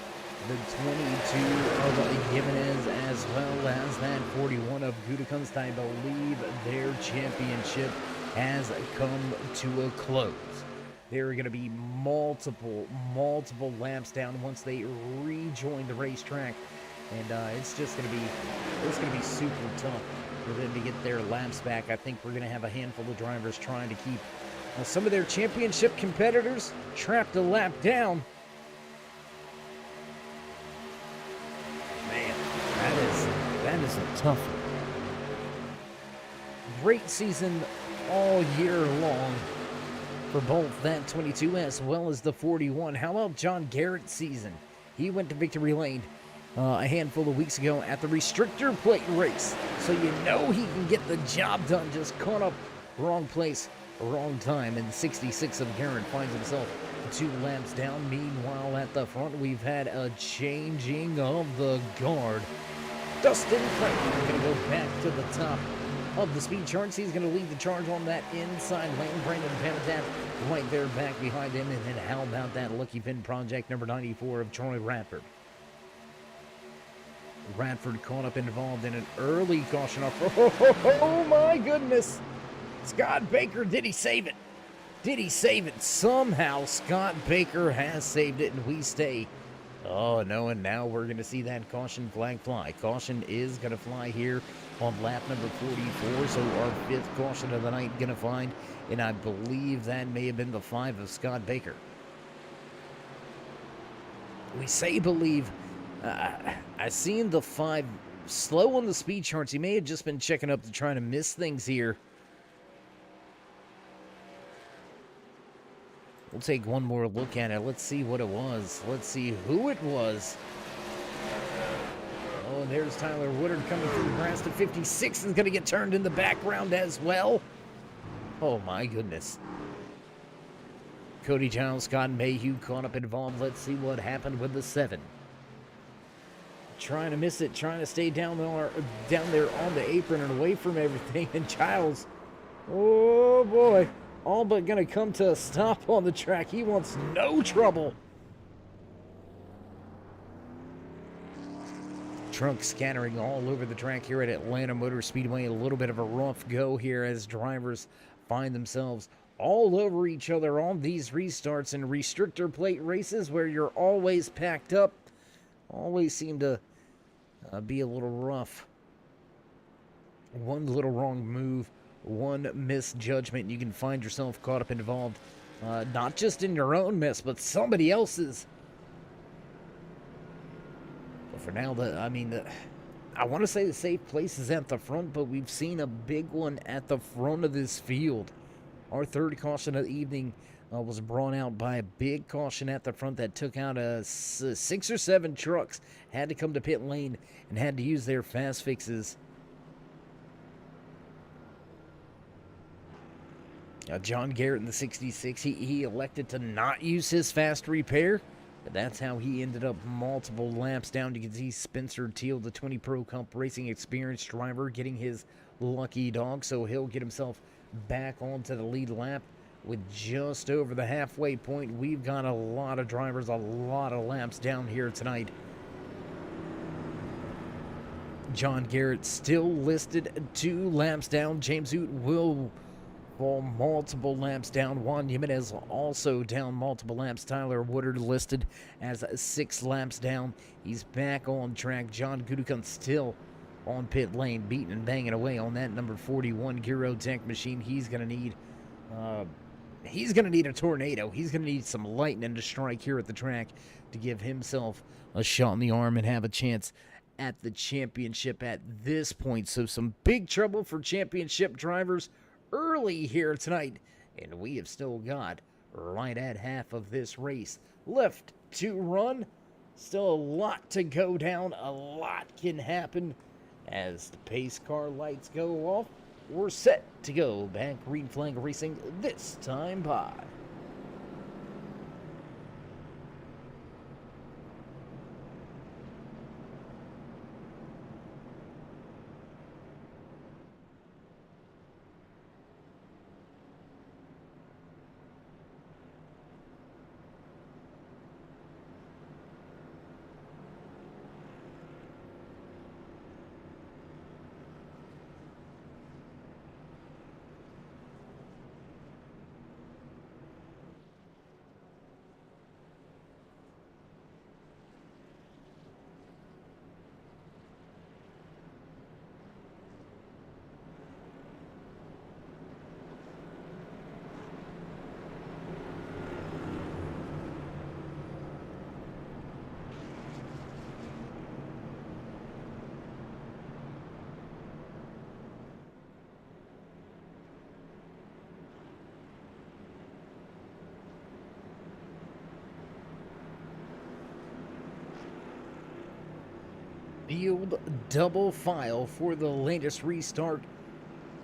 the 22 of Jimenez as well as that 41 of Gutekunst, I believe their championship has come to a close. There are going to be multiple laps down once they rejoin the racetrack, and it's just going to be super tough for them to get their laps back. I think we're going to have a handful of drivers trying to keep some of their championship competitors trapped a lap down. Man, that is a tough one. Great season all year long for both that 22 as well as the 41. How about John Garrett's season? He went to victory lane a handful of weeks ago at the restrictor plate race, so you know he can get the job done. Just caught up wrong place, wrong time, and 66 of Garrett finds himself 2 laps down. Meanwhile, at the front, we've had a changing of the guard. Dustin Franklin going to go back to the top of the speed charts. He's going to lead the charge on that inside lane. Brandon Panatat right there back behind him. And then how about that Lucky Pin project number 94 of Troy Radford? Radford caught up and involved in an early caution off. Oh my goodness. Scott Baker, did he save it? Did he save it? Somehow Scott Baker has saved it, and we stay. Oh no, and now we're going to see that caution flag fly. Caution is going to fly here on lap number 44, so our 5th caution of the night going to find, and I believe that may have been the 5 of Scott Baker. We say believe. I seen the 5 slow on the speed charts. He may have just been checking up to try to miss things here. We'll take one more look at it. Let's see what it was. Let's see who it was. Oh, and there's Tyler Woodard coming through the grass to 56 and is going to get turned in the background as well. Oh, my goodness. Cody Giles, Scott Mayhew caught up involved. Let's see what happened with the 7. Trying to miss it, trying to stay down there on the apron and away from everything. And Giles, oh boy, all but gonna come to a stop on the track. He wants no trouble. Trucks scattering all over the track here at Atlanta Motor Speedway. A little bit of a rough go here as drivers find themselves all over each other on these restarts and restrictor plate races where you're always packed up. Always seem to be a little rough. One little wrong move, one misjudgment, you can find yourself caught up and involved, not just in your own mess, but somebody else's. But for now, I want to say the safe place is at the front, but we've seen a big one at the front of this field. Our third caution of the evening was brought out by a big caution at the front that took out 6 or 7 trucks. Had to come to pit lane and had to use their fast fixes. John Garrett in the 66, he elected to not use his fast repair. But that's how he ended up multiple laps down. You can see Spencer Teal, the 20 Pro Cup Racing experienced driver, getting his lucky dog. So he'll get himself back onto the lead lap with just over the halfway point. We've got a lot of drivers, a lot of laps down here tonight. John Garrett still listed 2 laps down. James Hoot will fall multiple laps down. Juan Jimenez also down multiple laps. Tyler Woodard listed as 6 laps down. He's back on track. John Gudukan still on pit lane, beating and banging away on that number 41 Giro Tech machine. He's gonna need a tornado. He's gonna need some lightning to strike here at the track to give himself a shot in the arm and have a chance at the championship at this point. So some big trouble for championship drivers early here tonight, and we have still got right at half of this race left to run. Still a lot to go down. A lot can happen as the pace car lights go off. We're set to go back. Green flag racing this time by. Field double file for the latest restart.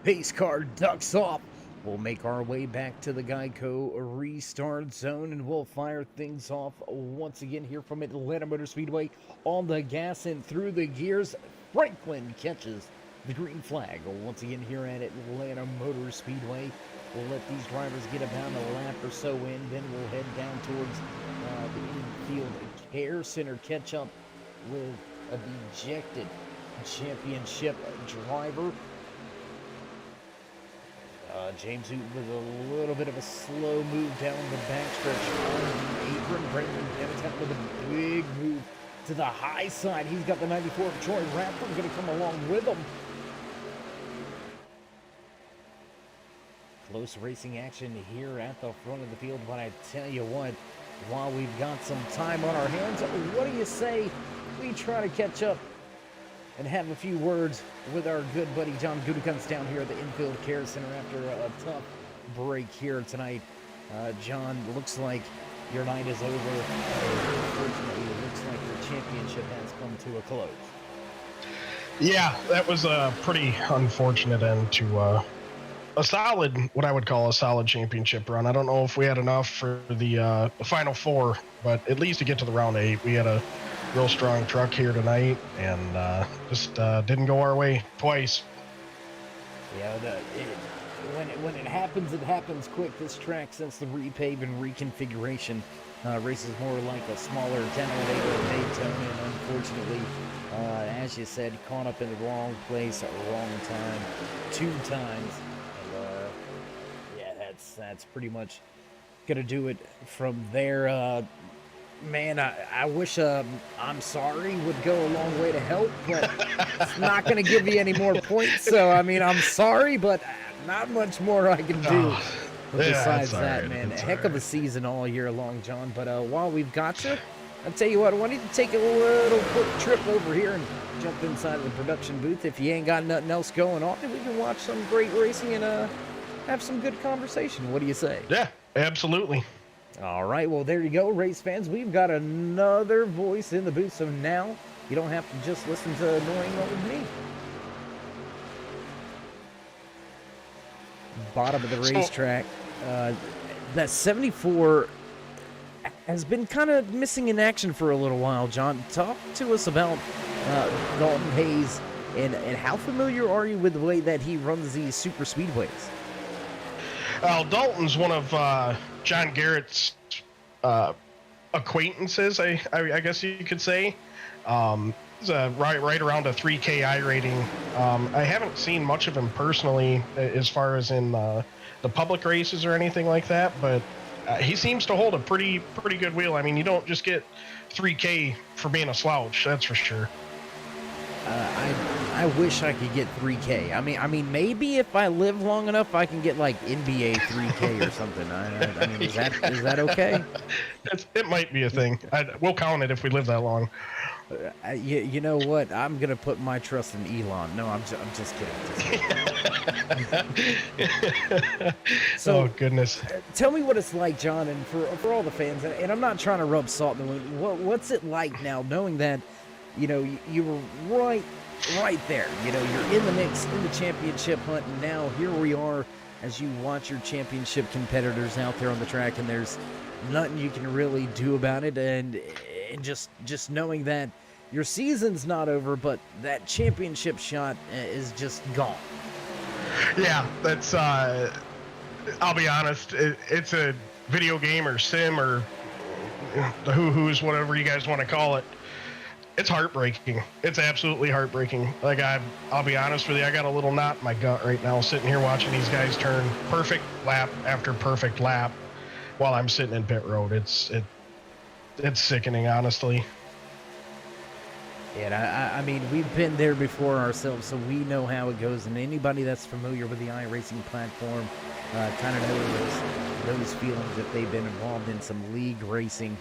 Pace car ducks off. We'll make our way back to the Geico restart zone and we'll fire things off once again here from Atlanta Motor Speedway. On the gas and through the gears, Franklin catches the green flag once again here at Atlanta Motor Speedway. We'll let these drivers get about a lap or so in, then we'll head down towards the infield care center, catch up with a dejected championship driver. James Hoot with a little bit of a slow move down the backstretch on the apron. Brandon Habitat with a big move to the high side. He's got the 94 of Troy Radford going to come along with him. Close racing action here at the front of the field, but I tell you what, while we've got some time on our hands, what do you say we try to catch up and have a few words with our good buddy John Gutekunst down here at the Infield Care Center after a tough break here tonight. John, looks like your night is over. Unfortunately, it looks like the championship has come to a close. Yeah, that was a pretty unfortunate end to a solid, what I would call a solid championship run. I don't know if we had enough for the Final Four, but at least to get to the round 8, we had a real strong truck here tonight, and just didn't go our way twice. Yeah, when it happens quick. This track, since the repave and reconfiguration, races more like a smaller Talladega or Daytona, and unfortunately, as you said, caught up in the wrong place at the wrong time 2 times. And, yeah, that's pretty much gonna do it from there. Man, I wish I'm sorry would go a long way to help, but it's not going to give you any more points. So, I mean, I'm sorry, but not much more I can do besides that, man. A heck of a season all year long, John. But while we've got you, I'll tell you what, I want you to take a little quick trip over here and jump inside of the production booth. If you ain't got nothing else going on, we can watch some great racing and have some good conversation. What do you say? Yeah, absolutely. All right, well, there you go, race fans. We've got another voice in the booth, so now you don't have to just listen to annoying old me. Bottom of the racetrack. That 74 has been kind of missing in action for a little while, John. Talk to us about Dalton Hayes, and how familiar are you with the way that he runs these super speedways? Well, Dalton's one of John Garrett's acquaintances, I guess you could say. He's right around a 3K iRating. I haven't seen much of him personally as far as in the public races or anything like that, but he seems to hold a pretty good wheel. I mean, you don't just get 3K for being a slouch, that's for sure. I wish I could get 3K. I mean, maybe if I live long enough, I can get like NBA 3K or something. I mean, is that okay? It might be a thing. We'll count it if we live that long. You know what? I'm gonna put my trust in Elon. No, I'm just kidding. So, oh goodness. Tell me what it's like, John, and for all the fans. And I'm not trying to rub salt in the wound. What's it like now, knowing that, you know, you were right there. You know, you're in the mix, in the championship hunt, and now here we are as you watch your championship competitors out there on the track, and there's nothing you can really do about it, and just knowing that your season's not over, but that championship shot is just gone. Yeah, that's, I'll be honest, it's a video game or sim or the who's, whatever you guys want to call it. It's heartbreaking. It's absolutely heartbreaking. Like, I'll be honest with you, I got a little knot in my gut right now sitting here watching these guys turn perfect lap after perfect lap while I'm sitting in pit road. It's sickening, honestly. Yeah, I mean, we've been there before ourselves, so we know how it goes. And anybody that's familiar with the iRacing platform kind of knows those feelings if they've been involved in some league racing.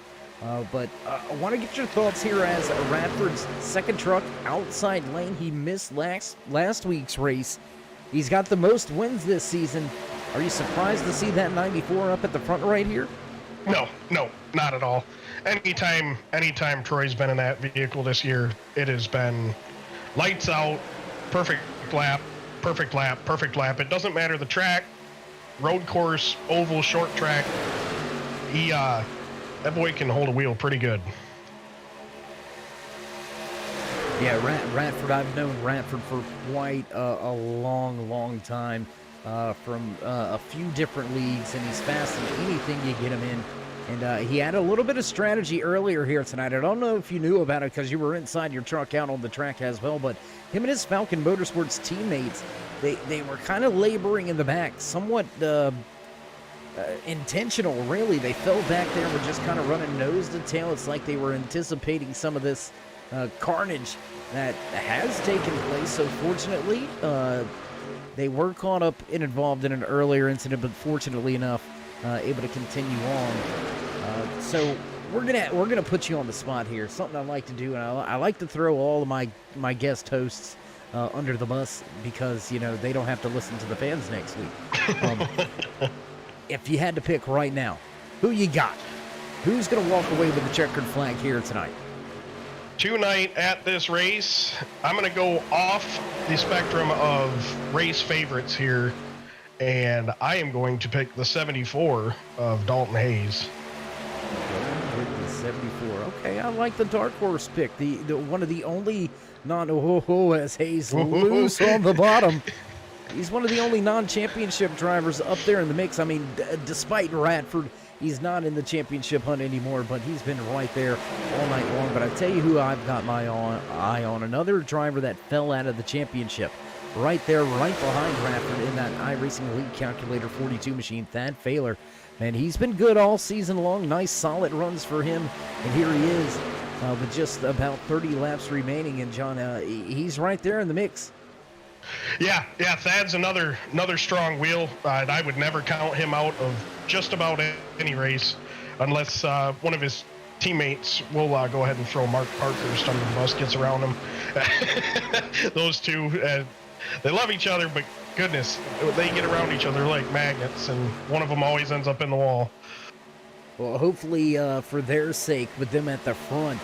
But I want to get your thoughts here as Radford's second truck outside lane. He missed last week's race. He's got the most wins this season. Are you surprised to see that 94 up at the front right here? No, not at all. Anytime Troy's been in that vehicle this year, it has been lights out, perfect lap. It doesn't matter the track, road course, oval, short track. That boy can hold a wheel pretty good. Yeah, Radford, I've known Radford for quite a long time, from a few different leagues, and he's fast in anything you get him in. And he had a little bit of strategy earlier here tonight. I don't know if you knew about it because you were inside your truck out on the track as well, but him and his Falcon Motorsports teammates, they were kind of laboring in the back, somewhat intentional, really. They fell back there and were just kind of running nose to tail. It's like they were anticipating some of this carnage that has taken place. So fortunately, they were caught up and involved in an earlier incident, but fortunately enough, able to continue on. So we're gonna put you on the spot here. Something I like to do, and I like to throw all of my guest hosts under the bus because, you know, they don't have to listen to the fans next week. If you had to pick right now, who you got? Who's gonna walk away with the checkered flag here tonight? Tonight at this race, I'm going to go off the spectrum of race favorites here, and I am going to pick the 74 of Dalton Hayes. With the 74. Okay, I like the dark horse pick. The one of the only non as Hayes loose on the bottom. he's one of the only non-championship drivers up there in the mix. I mean, despite Radford, he's not in the championship hunt anymore, but he's been right there all night long. But I tell you who I've got my eye on, another driver that fell out of the championship. Right there, right behind Radford in that iRacing Elite Calculator 42 machine, Thad Failer. And he's been good all season long. Nice, solid runs for him. And here he is with just about 30 laps remaining. And, John, he's right there in the mix. Yeah, Thad's another strong wheel. I would never count him out of just about any race unless one of his teammates will go ahead and throw Mark Parkhurst under the bus, gets around him. Those two, they love each other, but goodness, they get around each other like magnets, and one of them always ends up in the wall. Well, hopefully for their sake, with them at the front,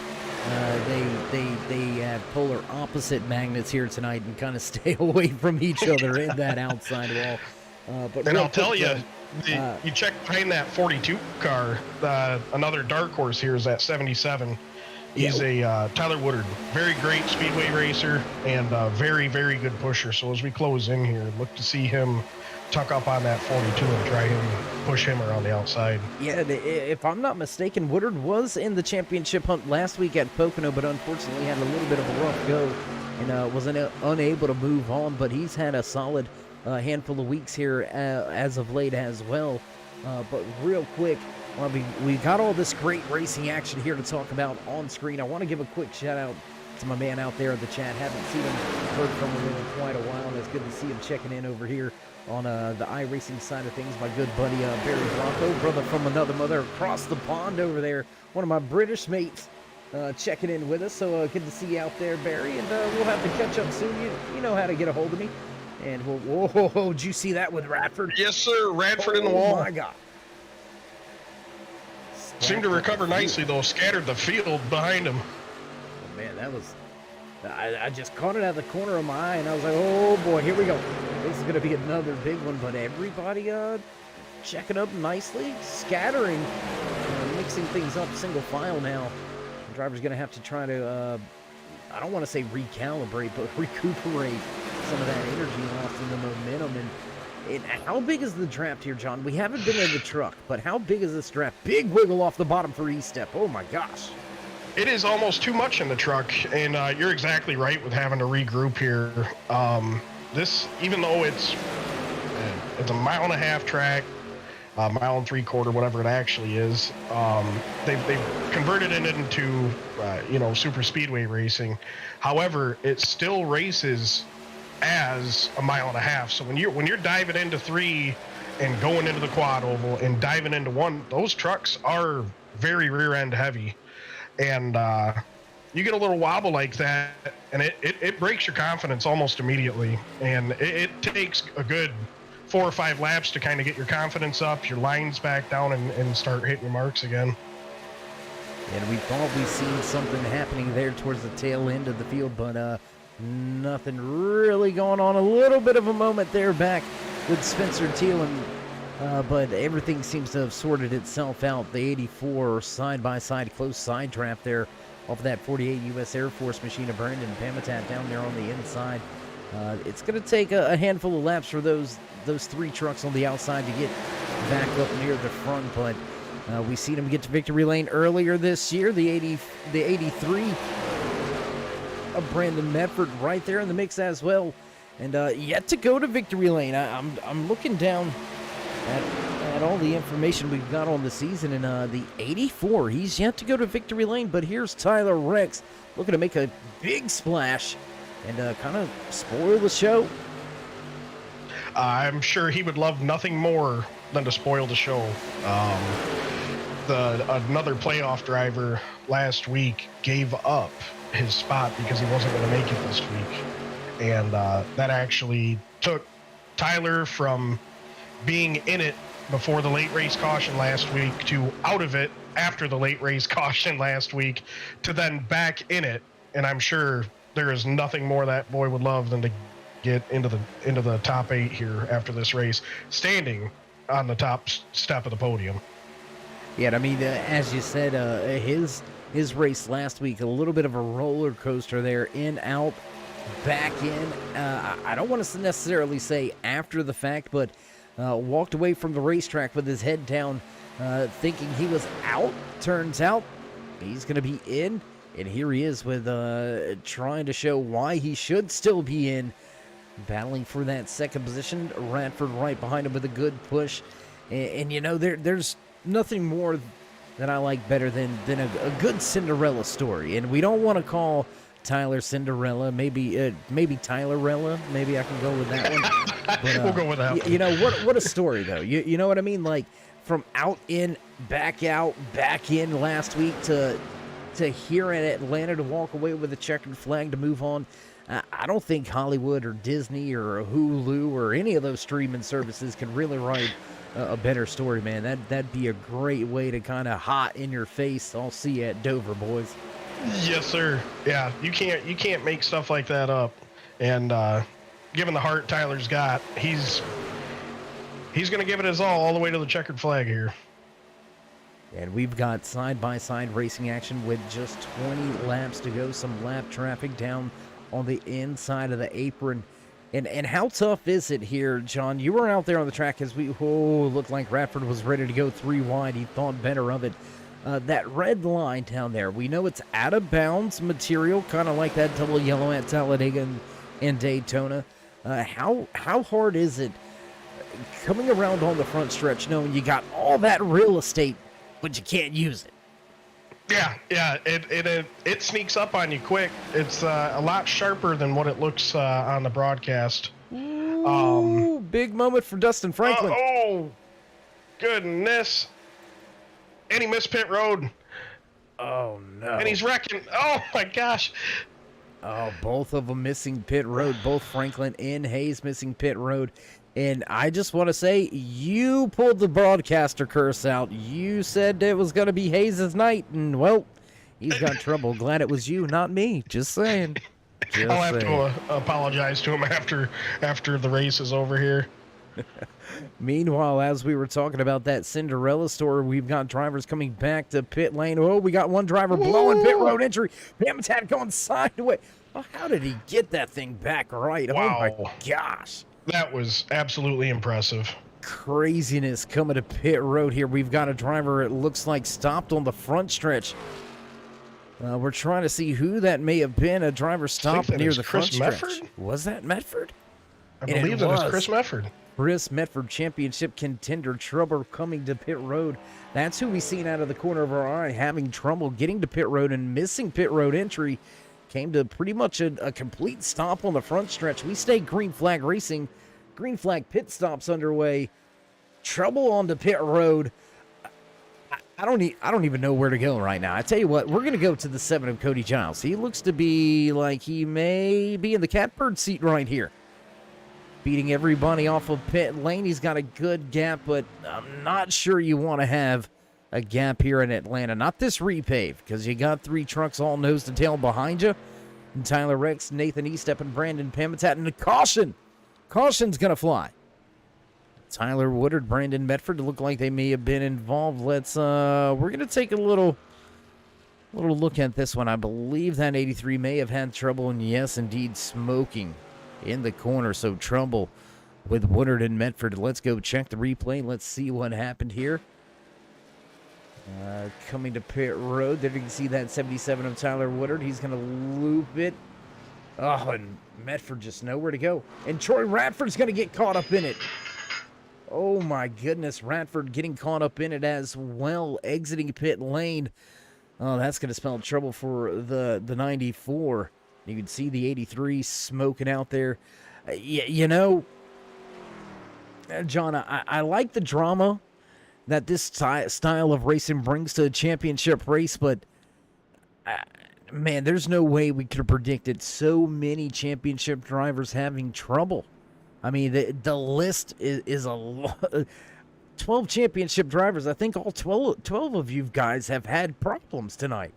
they have polar opposite magnets here tonight and kind of stay away from each other in that outside wall. But and I'll tell you, you check behind that 42 car, another dark horse here is at 77. He's a Tyler Woodard, very great speedway racer and very, very good pusher. So as we close in here, look to see him tuck up on that 42 and try and push him around the outside. Yeah, if I'm not mistaken, Woodard was in the championship hunt last week at Pocono, but unfortunately had a little bit of a rough go and was unable to move on. But he's had a solid handful of weeks here as of late as well. But real quick, we got all this great racing action here to talk about on screen. I want to give a quick shout out to my man out there in the chat. Haven't seen him, heard from him in quite a while. It's good to see him checking in over here on the iRacing side of things. My good buddy Barry Bronco, brother from another mother across the pond over there. One of my British mates checking in with us. So good to see you out there, Barry. And we'll have to catch up soon. You know how to get a hold of me. And whoa, did you see that with Radford? Yes, sir. Radford in the wall. Oh, my God. Seemed to recover nicely, though. Scattered the field behind him. Oh, man, that was... I just caught it out of the corner of my eye, and I was like, oh, boy, here we go. This is going to be another big one, but everybody checking up nicely, scattering, mixing things up single file now. The driver's going to have to try to, I don't want to say recalibrate, but recuperate some of that energy lost in the momentum. And how big is the draft here, John? We haven't been in the truck, but how big is this draft? Big wiggle off the bottom for E-step. Oh, my gosh. It is almost too much in the truck, and you're exactly right with having to regroup here. This, even though it's a 1.5 mile track, 1.75 miles, whatever it actually is, they've converted it into super speedway racing. However, it still races as a 1.5 miles. So when you're diving into 3 and going into the quad oval and diving into 1, those trucks are very rear end heavy. And you get a little wobble like that, and it breaks your confidence almost immediately. And it takes a good 4 or 5 laps to kind of get your confidence up, your lines back down, and start hitting your marks again. And we thought we seen something happening there towards the tail end of the field, but nothing really going on. A little bit of a moment there back with Spencer Thielen. But everything seems to have sorted itself out. The 84 side-by-side close side draft there off of that 48 U.S. Air Force machine of Brandon Pamitat down there on the inside. It's going to take a handful of laps for those 3 trucks on the outside to get back up near the front. But we seen them get to victory lane earlier this year. The 83 of Brandon Medford right there in the mix as well. And yet to go to victory lane. I'm looking down at all the information we've got on the season, and the 84, he's yet to go to victory lane, but here's Tyler Rex looking to make a big splash and kind of spoil the show. I'm sure he would love nothing more than to spoil the show. Another playoff driver last week gave up his spot because he wasn't going to make it this week, and that actually took Tyler from being in it before the late race caution last week to out of it after the late race caution last week to then back in it. And I'm sure there is nothing more that boy would love than to get into the top 8 here after this race, standing on the top step of the podium. Yeah, I mean, as you said, his race last week, a little bit of a roller coaster there, in, out, back in. I don't want to necessarily say after the fact, but walked away from the racetrack with his head down, thinking he was out. Turns out he's going to be in, and here he is with trying to show why he should still be in, battling for that second position. Radford right behind him with a good push, and you know, there's nothing more that I like better than a good Cinderella story, and we don't want to call Tyler Cinderella, maybe Tylerella. Maybe I can go with that one. But, We'll go with that one. You know, what a story, though. You know what I mean? Like, from out in, back out, back in last week to here in Atlanta to walk away with a checkered flag to move on. I don't think Hollywood or Disney or Hulu or any of those streaming services can really write a better story, man. That'd be a great way to kind of hot in your face. I'll see you at Dover, boys. Yes, sir. Yeah, you can't make stuff like that up. And given the heart Tyler's got, he's going to give it his all the way to the checkered flag here. And we've got side-by-side racing action with just 20 laps to go. Some lap traffic down on the inside of the apron. And how tough is it here, John? You were out there on the track as looked like Radford was ready to go 3 wide. He thought better of it. That red line down there, we know it's out of bounds material, kind of like that double yellow at Talladega and Daytona. How hard is it coming around on the front stretch knowing you got all that real estate, but you can't use it? Yeah, it sneaks up on you quick. It's a lot sharper than what it looks on the broadcast. Ooh, big moment for Dustin Franklin. Oh, goodness. And he missed pit road. Oh, no. And he's wrecking. Oh, my gosh. Oh, both of them missing pit road. Both Franklin and Hayes missing pit road. And I just want to say, you pulled the broadcaster curse out. You said it was going to be Hayes' night, and, well, he's got trouble. Glad it was you, not me. Just saying. I'll have to apologize to him after the race is over here. Meanwhile, as we were talking about that Cinderella story, we've got drivers coming back to pit lane. Oh, we got one driver blowing pit road entry. Hammond going sideways. Oh, how did he get that thing back right? Wow. Oh, my gosh. That was absolutely impressive. Craziness coming to pit road here. We've got a driver, it looks like, stopped on the front stretch. We're trying to see who that may have been. A driver stopped near the front stretch. Was that Medford? I believe that was Chris Medford. Chris Medford, championship contender, trouble coming to pit road. That's who we seen out of the corner of our eye having trouble getting to pit road and missing pit road entry. Came to pretty much a complete stop on the front stretch. We stay green flag racing. Green flag pit stops underway. Trouble on the pit road. I don't even know where to go right now. I tell you what, we're going to go to the 7 of Cody Giles. He looks to be like he may be in the catbird seat right here. Beating everybody off of pit lane. He's got a good gap, but I'm not sure you want to have a gap here in Atlanta. Not this repave, because you got 3 trucks all nose to tail behind you. And Tyler Rex, Nathan Estep, and Brandon Pamitat. And a caution. Caution's going to fly. Tyler Woodard, Brandon Medford look like they may have been involved. We're going to take a little look at this one. I believe that 83 may have had trouble, and yes, indeed, smoking in the corner. So trouble with Woodard and Medford. Let's go check the replay. Let's see what happened here. Coming to pit road. There you can see that 77 of Tyler Woodard. He's going to loop it. Oh, and Medford just nowhere to go. And Troy Radford's going to get caught up in it. Oh, my goodness. Radford getting caught up in it as well, exiting pit lane. Oh, that's going to spell trouble for the 94. You can see the 83 smoking out there. You know, John, I like the drama that this style of racing brings to a championship race, but man, there's no way we could have predicted so many championship drivers having trouble. I mean, the list is a lot. 12 championship drivers. I think all 12 of you guys have had problems tonight.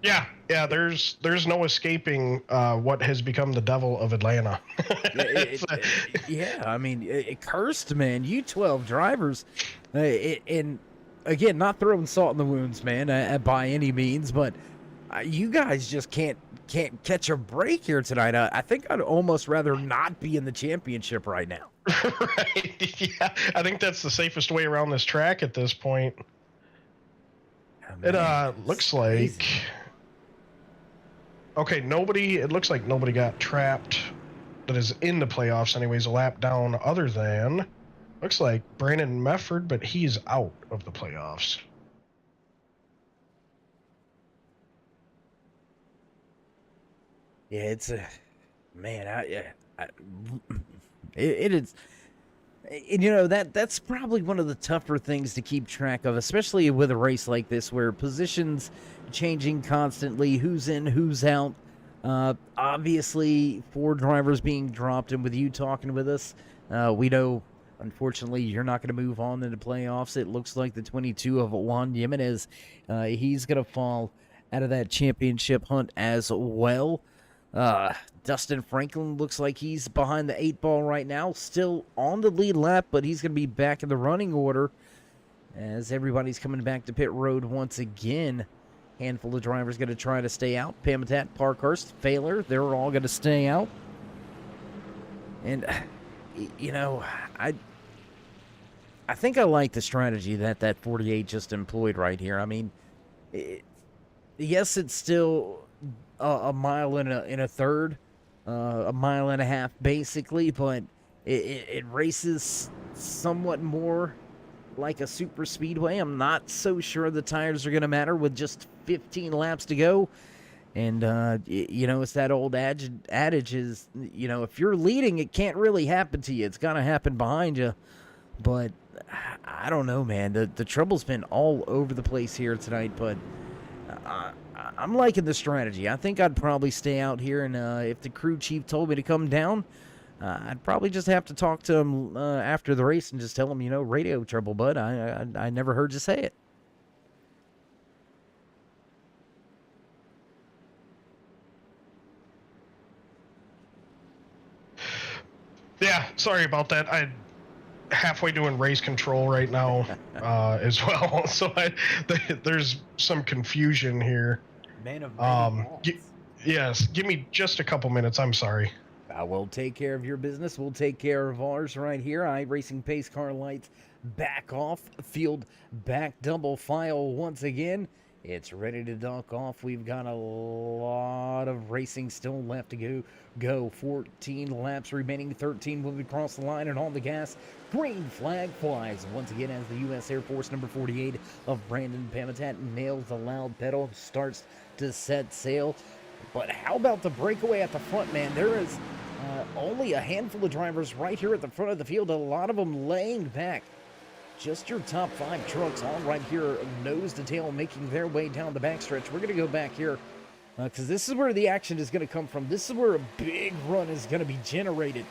Yeah. There's no escaping what has become the devil of Atlanta. Yeah, I mean, it cursed, man. You 12 drivers, and again, not throwing salt in the wounds, man, by any means, but you guys just can't can't catch a break here tonight. I think I'd almost rather not be in the championship right now. Right. Yeah. I think that's the safest way around this track at this point. Oh, It man, looks it's like crazy. okay, it looks like nobody got trapped that is in the playoffs anyways, a lap down, other than looks like Brandon Mefford, but he's out of the playoffs. Yeah, it's a man. It is, and you know that's probably one of the tougher things to keep track of, especially with a race like this where positions changing constantly, who's in, who's out. Obviously, 4 drivers being dropped, and with you talking with us, we know. Unfortunately, you're not going to move on in the playoffs. It looks like the 22 of Juan Jimenez, he's going to fall out of that championship hunt as well. Dustin Franklin looks like he's behind the 8 ball right now, still on the lead lap, but he's going to be back in the running order as everybody's coming back to pit road once again. Handful of drivers going to try to stay out. Pamitat, Parkhurst, Failer, they're all going to stay out. And, you know, I think I like the strategy that 48 just employed right here. I mean, yes, it's still a mile and a third, a mile and a half basically, but it races somewhat more like a super speedway. I'm not so sure the tires are going to matter with just 15 laps to go. And, you know, it's that old adage is, you know, if you're leading, it can't really happen to you. It's got to happen behind you. But I don't know, man. The trouble's been all over the place here tonight, but I'm liking the strategy. I think I'd probably stay out here, and if the crew chief told me to come down, I'd probably just have to talk to him after the race and just tell him, you know, radio trouble, bud. I never heard you say it. Yeah, sorry about that. I'm halfway doing race control right now as well, so there's some confusion here. Man of many hats. Yes, give me just a couple minutes. I'm sorry. I will take care of your business. We'll take care of ours right here. iRacing pace car lights back off. Field back double file once again. It's ready to dock off. We've got a lot of racing still left to go. 14 laps remaining. 13 moving across the line and on the gas. Green flag flies once again as the U.S. Air Force number 48 of Brandon Pamitat nails the loud pedal, starts to set sail. But how about the breakaway at the front, man? There is only a handful of drivers right here at the front of the field. A lot of them laying back. Just your top 5 trucks all right here, nose to tail, making their way down the backstretch. We're going to go back here because this is where the action is going to come from. This is where a big run is going to be generated.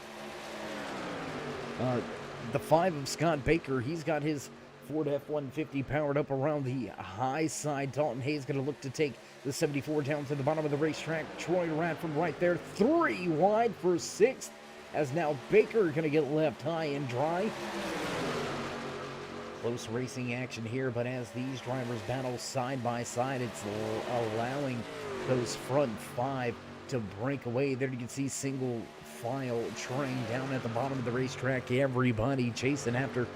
The 5 of Scott Baker, he's got his Ford F-150 powered up around the high side. Dalton Hayes going to look to take the 74 down to the bottom of the racetrack. Troy Radford right there, 3 wide for 6th, as now Baker going to get left high and dry. Close racing action here, but as these drivers battle side by side, it's allowing those front 5 to break away. There you can see single file train down at the bottom of the racetrack. Everybody chasing after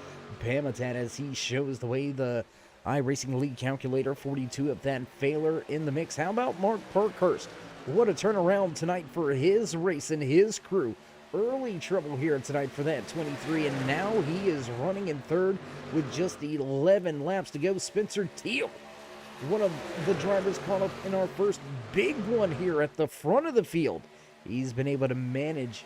Pamitat as he shows the way. The iRacing lead calculator, 42 of that Failer in the mix. How about Mark Parkhurst? What a turnaround tonight for his race and his crew. Early trouble here tonight for that 23, and now he is running in 3rd with just 11 laps to go. Spencer Teal, one of the drivers caught up in our first big one here at the front of the field. He's been able to manage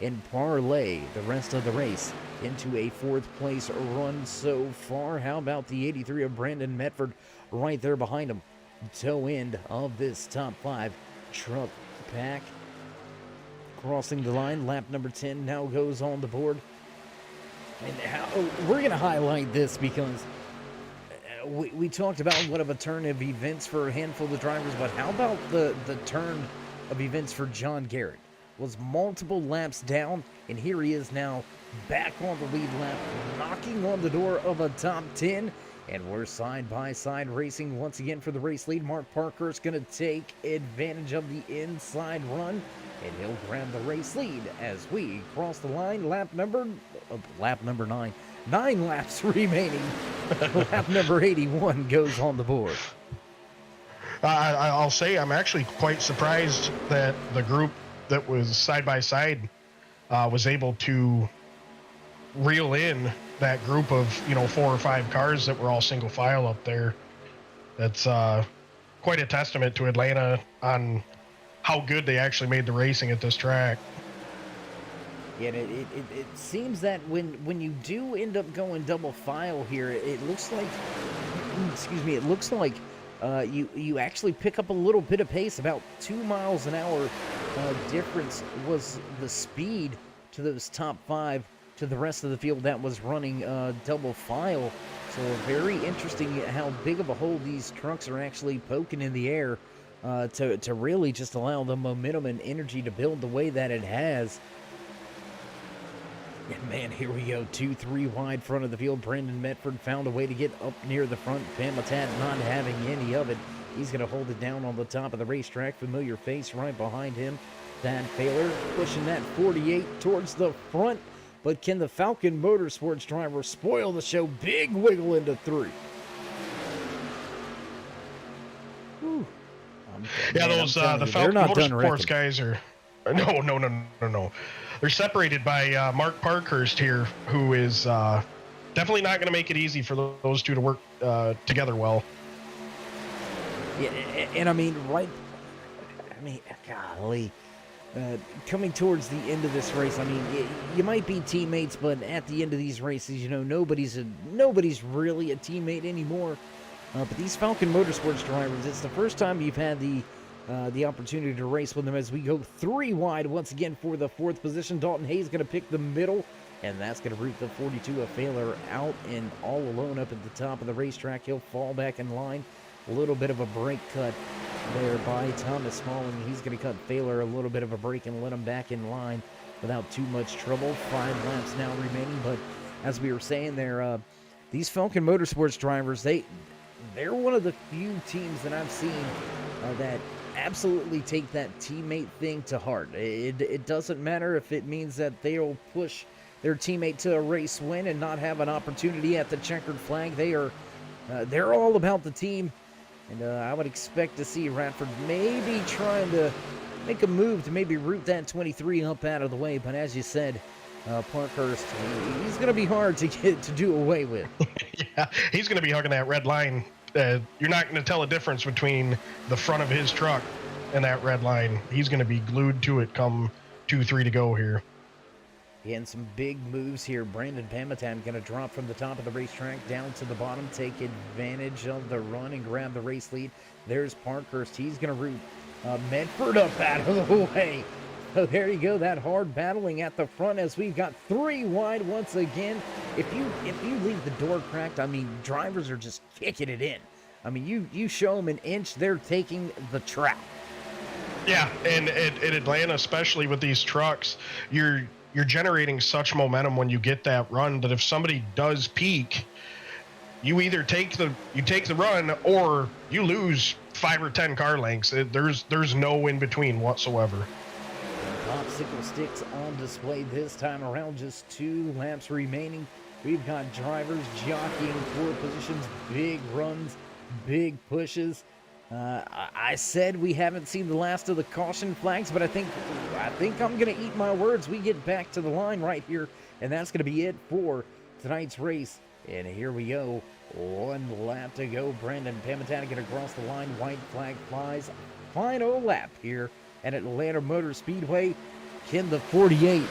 and parlay the rest of the race into a 4th place run so far. How about the 83 of Brandon Medford right there behind him? Toe end of this top 5 truck pack. Crossing the line, lap number 10 now goes on the board. And we're going to highlight this because we talked about what of a turn of events for a handful of the drivers, but how about the turn of events for John Garrett? Was multiple laps down, and here he is now back on the lead lap, knocking on the door of a top 10. And we're side by side racing once again for the race lead. Mark Parker is going to take advantage of the inside run, and he'll grab the race lead as we cross the line. Lap number 9. 9 laps remaining. Lap number 81 goes on the board. I'll say I'm actually quite surprised that the group that was side by side was able to reel in that group of 4 or 5 cars that were all single file up there. That's quite a testament to Atlanta on how good they actually made the racing at this track. Yeah, it seems that when you do end up going double file here, it looks like, it looks like you actually pick up a little bit of pace. About 2 miles an hour difference was the speed to those top 5 to the rest of the field that was running double file. So very interesting how big of a hole these trucks are actually poking in the air to really just allow the momentum and energy to build the way that it has. And man, here we go, 2-3 wide front of the field. Brandon Medford found a way to get up near the front. Pamatat not having any of it. He's going to hold it down on the top of the racetrack. Familiar face right behind him. Thad Failer pushing that 48 towards the front. But can the Falcon Motorsports driver spoil the show? Big wiggle into 3. Whew. Yeah, those the Falcon Motorsports guys are... No. They're separated by Mark Parkhurst here, who is definitely not going to make it easy for those two to work together well. Yeah, and golly. Coming towards the end of this race, you might be teammates, but at the end of these races, nobody's really a teammate anymore. But these Falcon Motorsports drivers, it's the first time you've had the opportunity to race with them as we go 3 wide once again for the 4th position. Dalton Hayes going to pick the middle, and that's going to root the 42 of Failer out and all alone up at the top of the racetrack. He'll fall back in line. A little bit of a brake cut there by Thomas Smalling. He's going to cut Failer a little bit of a break and let him back in line without too much trouble. 5 laps now remaining, but as we were saying there, these Falcon Motorsports drivers, they're one of the few teams that I've seen that absolutely take that teammate thing to heart. It doesn't matter if it means that they'll push their teammate to a race win and not have an opportunity at the checkered flag. They're all about the team, and I would expect to see Radford maybe trying to make a move to maybe root that 23 up out of the way. But as you said, Parkhurst, he's going to be hard to get to do away with. Yeah, he's going to be hugging that red line. You're not going to tell a difference between the front of his truck and that red line. He's going to be glued to it come 2-3 to go here. And some big moves here. Brandon Pamatan going to drop from the top of the racetrack down to the bottom, take advantage of the run and grab the race lead. There's Parkhurst. He's going to root Medford up out of the way. So there you go, that hard battling at the front as we've got 3 wide once again. If you leave the door cracked, drivers are just kicking it in. You show them an inch, they're taking the track. Yeah, and in Atlanta, especially with these trucks, you're generating such momentum when you get that run that if somebody does peak, you either take the run or you lose 5 or 10 car lengths. There's no in between whatsoever. Popsicle sticks on display this time around. Just 2 laps remaining. We've got drivers jockeying for positions, big runs, big pushes. I said we haven't seen the last of the caution flags, but I think I'm going to eat my words. We get back to the line right here, and that's going to be it for tonight's race. And here we go. 1 lap to go. Brandon Pamatan going to cross the line. White flag flies. Final lap here at Atlanta Motor Speedway. Can the 48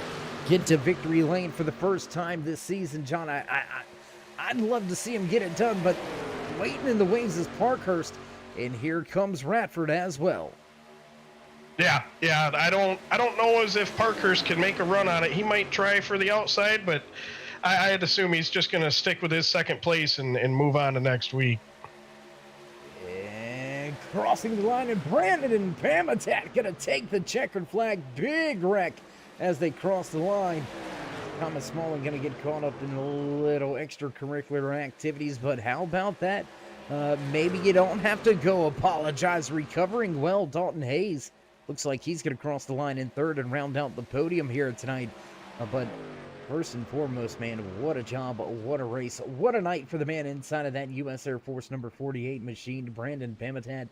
get to victory lane for the first time this season, John? I'd love to see him get it done, but waiting in the wings is Parkhurst, and here comes Radford as well. Yeah. I don't know as if Parkhurst can make a run on it. He might try for the outside, but I'd assume he's just going to stick with his 2nd place and move on to next week. Crossing the line, and Brandon and Pamatat gonna take the checkered flag. Big wreck as they cross the line. Thomas Smalley going to get caught up in a little extracurricular activities, but how about that? Maybe you don't have to go apologize. Recovering well, Dalton Hayes looks like he's going to cross the line in third and round out the podium here tonight. But first and foremost, man, what a job, what a race, what a night for the man inside of that U.S. Air Force number 48 machine, Brandon Pamitat,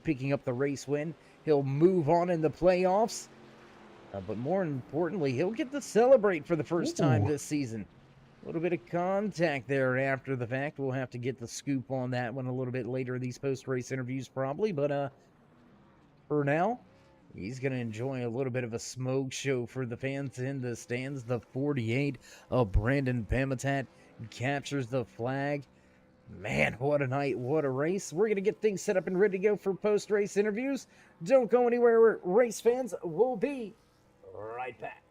picking up the race win. He'll move on in the playoffs, but more importantly, he'll get to celebrate for the first time this season. A little bit of contact there after the fact. We'll have to get the scoop on that one a little bit later in these post-race interviews probably, but for now, he's going to enjoy a little bit of a smoke show for the fans in the stands. The 48 of Brandon Pamitat captures the flag. Man, what a night, what a race. We're going to get things set up and ready to go for post-race interviews. Don't go anywhere, race fans. We'll be right back.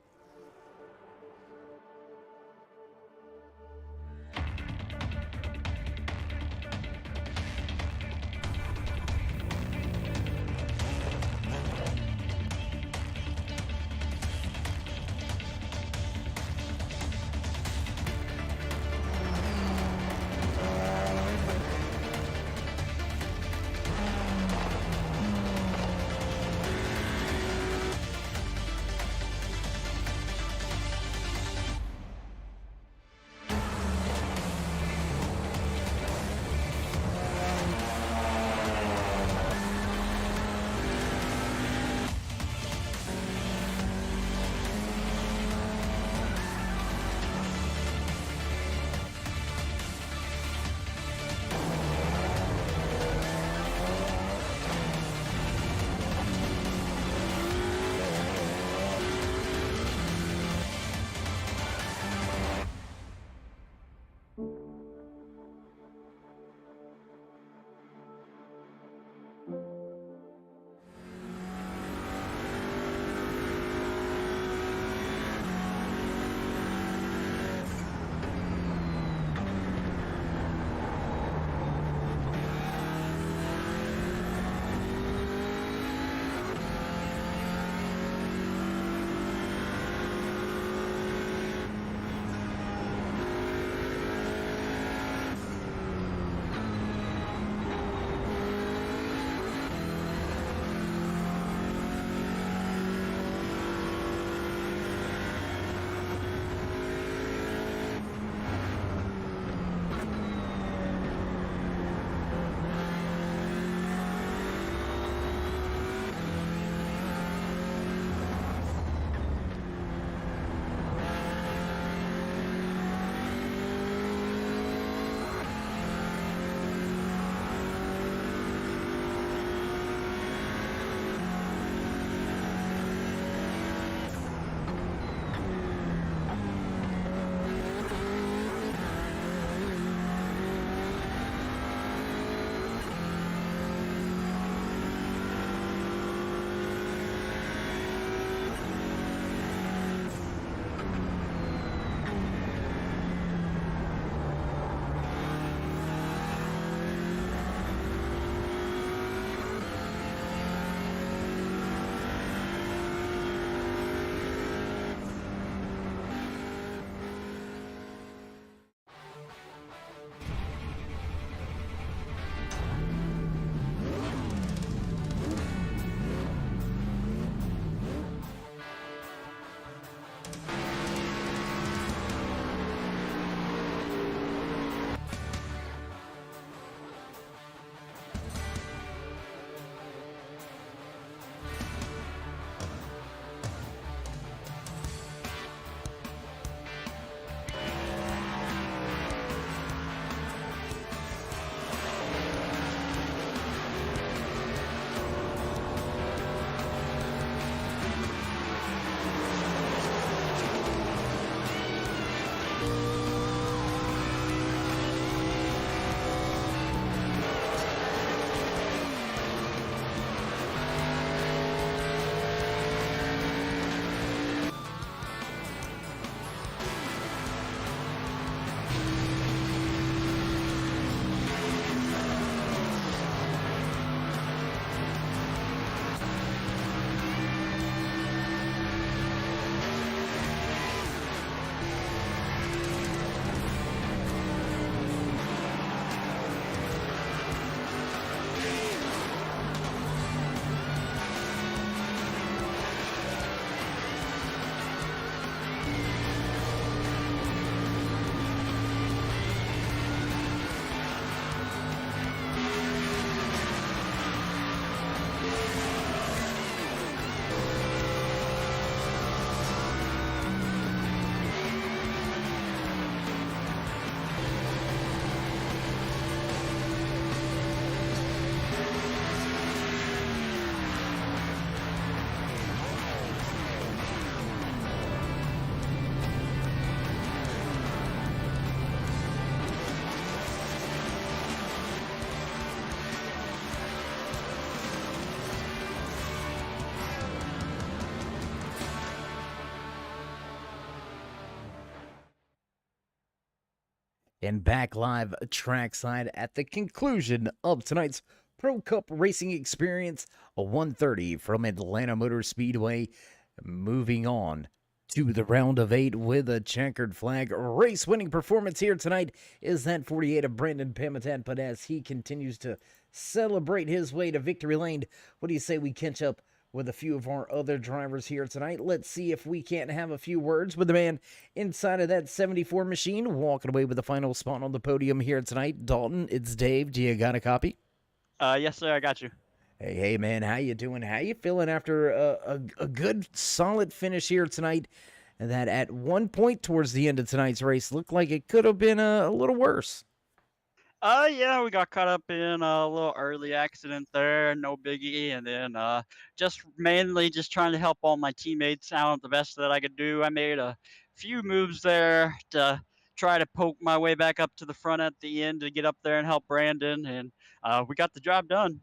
And back live trackside at the conclusion of tonight's Pro Cup racing experience, a 130 from Atlanta Motor Speedway. Moving on to the round of 8 with a checkered flag. Race winning performance here tonight is that 48 of Brandon Pamitat, but as he continues to celebrate his way to victory lane, what do you say we catch up with a few of our other drivers here tonight? Let's see if we can't have a few words with the man inside of that 74 machine, walking away with the final spot on the podium here tonight. Dalton, it's Dave. Do you got a copy? Yes, sir. I got you. Hey, man, how you doing? How you feeling after a good, solid finish here tonight? And that at one point towards the end of tonight's race looked like it could have been a little worse. Yeah, we got caught up in a little early accident there, no biggie, and then just mainly just trying to help all my teammates out the best that I could do. I made a few moves there to try to poke my way back up to the front at the end to get up there and help Brandon, and we got the job done.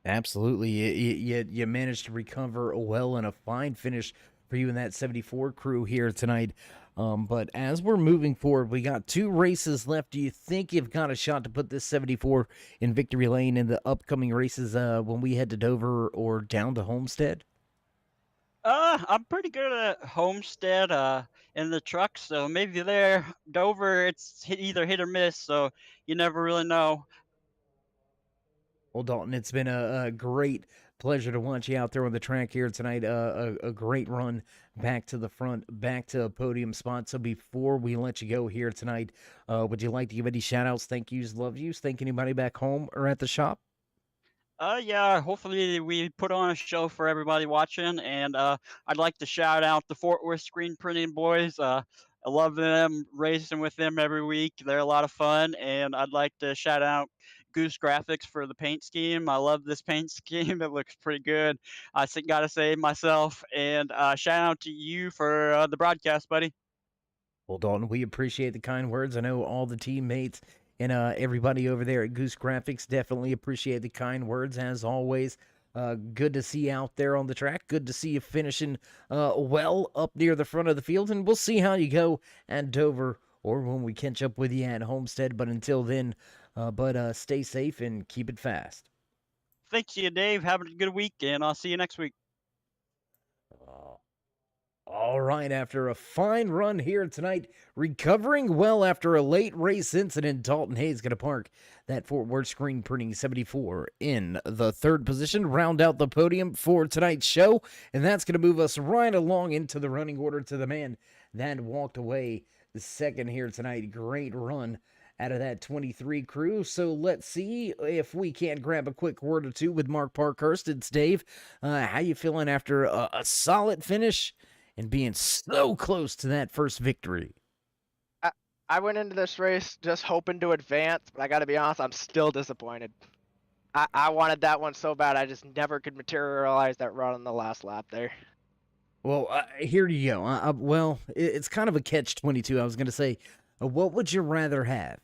Absolutely. You managed to recover well and a fine finish for you and that 74 crew here tonight. But as we're moving forward, we got 2 races left. Do you think you've got a shot to put this 74 in victory lane in the upcoming races when we head to Dover or down to Homestead? I'm pretty good at Homestead in the truck, so maybe there, Dover, it's either hit or miss, so you never really know. Well, Dalton, it's been a great pleasure to watch you out there on the track here tonight. A great run back to the front, back to a podium spot. So before we let you go here tonight, would you like to give any shout-outs, thank yous, love yous, thank anybody back home or at the shop? Yeah, hopefully we put on a show for everybody watching, and I'd like to shout out the Fort Worth Screen Printing boys. I love them, racing with them every week. They're a lot of fun, and I'd like to shout out Goose Graphics for the paint scheme. I love this paint scheme. It looks pretty good. I gotta say myself, and shout out to you for the broadcast, buddy. Well, Dalton, we appreciate the kind words. I know all the teammates and everybody over there at Goose Graphics definitely appreciate the kind words, as always. Good to see you out there on the track. Good to see you finishing well up near the front of the field, and we'll see how you go at Dover or when we catch up with you at Homestead. But until then, stay safe and keep it fast. Thank you, Dave. Have a good week, and I'll see you next week. All right, after a fine run here tonight, recovering well after a late race incident, Dalton Hayes going to park that Fort Worth Screen Printing 74 in the 3rd position, round out the podium for tonight's show, and that's going to move us right along into the running order to the man that walked away the second here tonight. Great run out of that 23 crew. So let's see if we can grab a quick word or two with Mark Parkhurst. It's Dave. How you feeling after a solid finish and being so close to that first victory? I went into this race just hoping to advance, but I got to be honest, I'm still disappointed. I wanted that one so bad, I just never could materialize that run on the last lap there. Well, here you go. Well, it's kind of a catch-22. I was going to say, what would you rather have?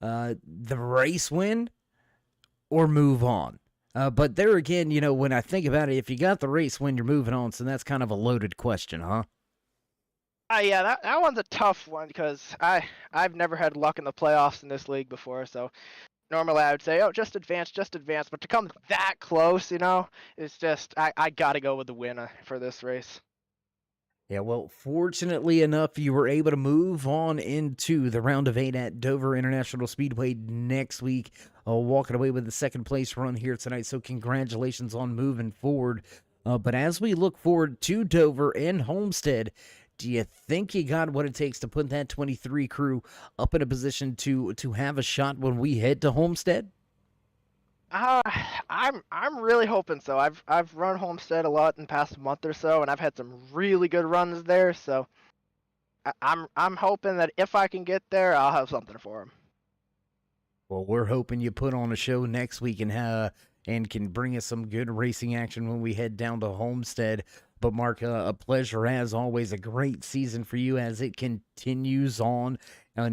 The race win or move on? But there again, you know, when I think about it, if you got the race win, you're moving on, so that's kind of a loaded question, huh? Yeah, that one's a tough one because I've never had luck in the playoffs in this league before, so normally I would say, oh, just advance, but to come that close, you know, it's just, I got to go with the win for this race. Yeah, well, fortunately enough, you were able to move on into the round of 8 at Dover International Speedway next week, walking away with the 2nd place run here tonight, so congratulations on moving forward. But as we look forward to Dover and Homestead, do you think you got what it takes to put that 23 crew up in a position to have a shot when we head to Homestead? I'm really hoping so. I've run Homestead a lot in the past month or so, and I've had some really good runs there. So I'm hoping that if I can get there, I'll have something for them. Well, we're hoping you put on a show next week and can bring us some good racing action when we head down to Homestead. But Mark, a pleasure as always. A great season for you as it continues on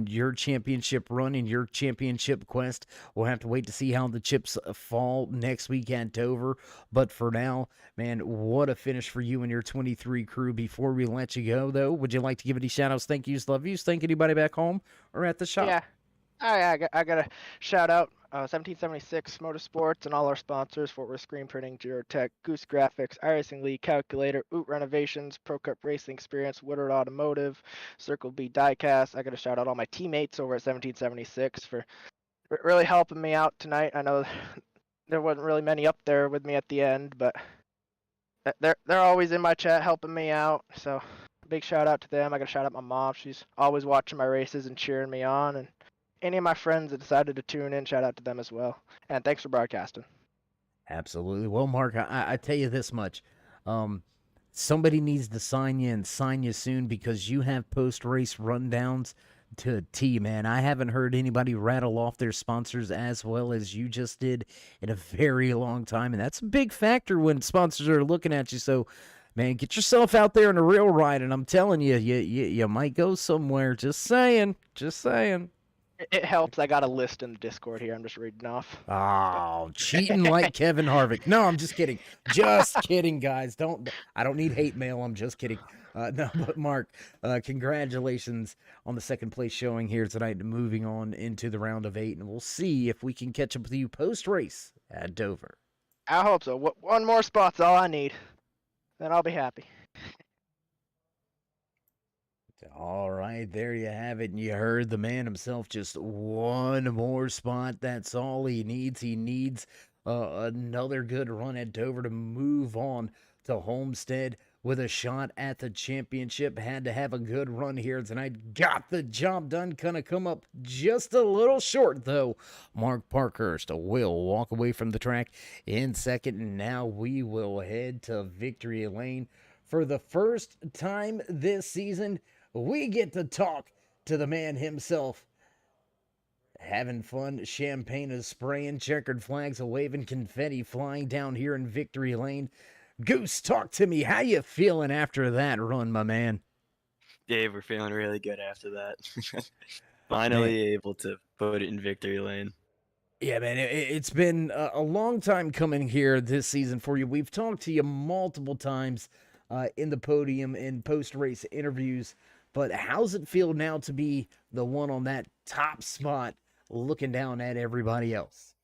your championship run and your championship quest. We'll have to wait to see how the chips fall next week at Dover. But for now, man, what a finish for you and your 23 crew. Before we let you go, though, would you like to give any shout-outs, thank yous, love yous, thank anybody back home or at the shop? Yeah. I got a shout out 1776 Motorsports and all our sponsors: Fort Worth Screen Printing, Geotech, Goose Graphics, iRacing League, Calculator, Oot Renovations, Pro Cup Racing Experience, Woodard Automotive, Circle B Diecast. I got to shout out all my teammates over at 1776 for really helping me out tonight. I know there wasn't really many up there with me at the end, but they're always in my chat helping me out. So big shout out to them. I got to shout out my mom. She's always watching my races and cheering me on. And any of my friends that decided to tune in, shout out to them as well. And thanks for broadcasting. Absolutely. Well, Mark, I tell you this much. Somebody needs to sign you soon, because you have post-race rundowns to a T, man. I haven't heard anybody rattle off their sponsors as well as you just did in a very long time, and that's a big factor when sponsors are looking at you. So, man, get yourself out there in a real ride, and I'm telling you, you might go somewhere. Just saying. It helps. I got a list in the Discord here. I'm just reading off. Oh, cheating like Kevin Harvick. No, I'm just kidding. Just kidding, guys. I don't need hate mail. I'm just kidding. No, but Mark, congratulations on the second place showing here tonight, moving on into the round of 8, and we'll see if we can catch up with you post-race at Dover. I hope so. One more spot's all I need. Then I'll be happy. All right, there you have it. And you heard the man himself, just one more spot. That's all he needs. He needs another good run at Dover to move on to Homestead with a shot at the championship. Had to have a good run here tonight. Got the job done. Gonna come up just a little short, though. Mark Parkhurst will walk away from the track in second. And now we will head to victory lane. For the first time this season, we get to talk to the man himself. Having fun, champagne is spraying, checkered flags a waving, confetti flying down here in victory lane. Goose, talk to me. How you feeling after that run, my man? Dave, we're feeling really good after that. Finally able to put it in victory lane. Yeah, man, it's been a long time coming here this season for you. We've talked to you multiple times in the podium in post-race interviews. But how's it feel now to be the one on that top spot looking down at everybody else?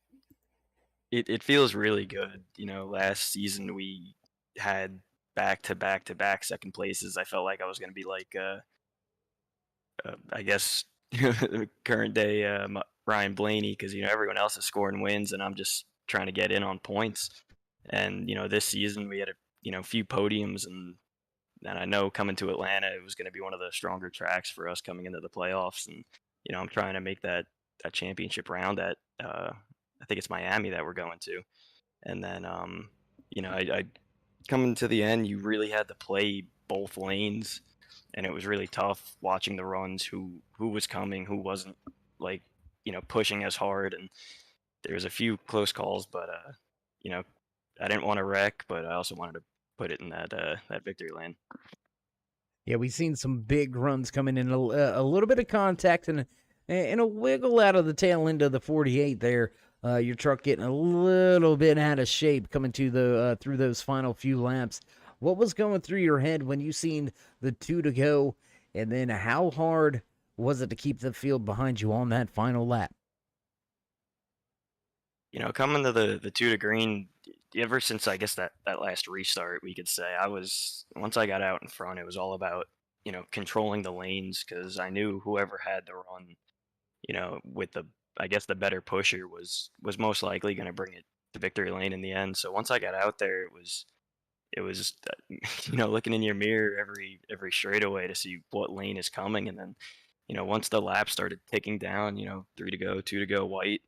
It feels really good. You know, last season we had back-to-back second places. I felt like I was going to be like, I guess, current day Ryan Blaney, because, you know, everyone else is scoring wins and I'm just trying to get in on points. And, you know, this season we had a few podiums, and I know coming to Atlanta, it was going to be one of the stronger tracks for us coming into the playoffs. And, you know, I'm trying to make that championship round at, I think it's Miami that we're going to. And then, you know, I coming to the end, you really had to play both lanes. And it was really tough watching the runs, who was coming, who wasn't, like, you know, pushing as hard. And there was a few close calls, but, you know, I didn't want to wreck, but I also wanted to put it in that victory lane. Yeah, we've seen some big runs coming in, a little bit of contact and a wiggle out of the tail end of the 48 there. Your truck getting a little bit out of shape coming to the through those final few laps. What was going through your head when you seen the 2 to go, and then how hard was it to keep the field behind you on that final lap? You know, coming to the 2 to green, ever since I guess that last restart, we could say, once I got out in front, it was all about, you know, controlling the lanes, because I knew whoever had the run, you know, with I guess the better pusher was most likely going to bring it to victory lane in the end. So once I got out there, it was you know, looking in your mirror every straightaway to see what lane is coming. And then, you know, once the lap started ticking down, you know, 3 to go, 2 to go, white,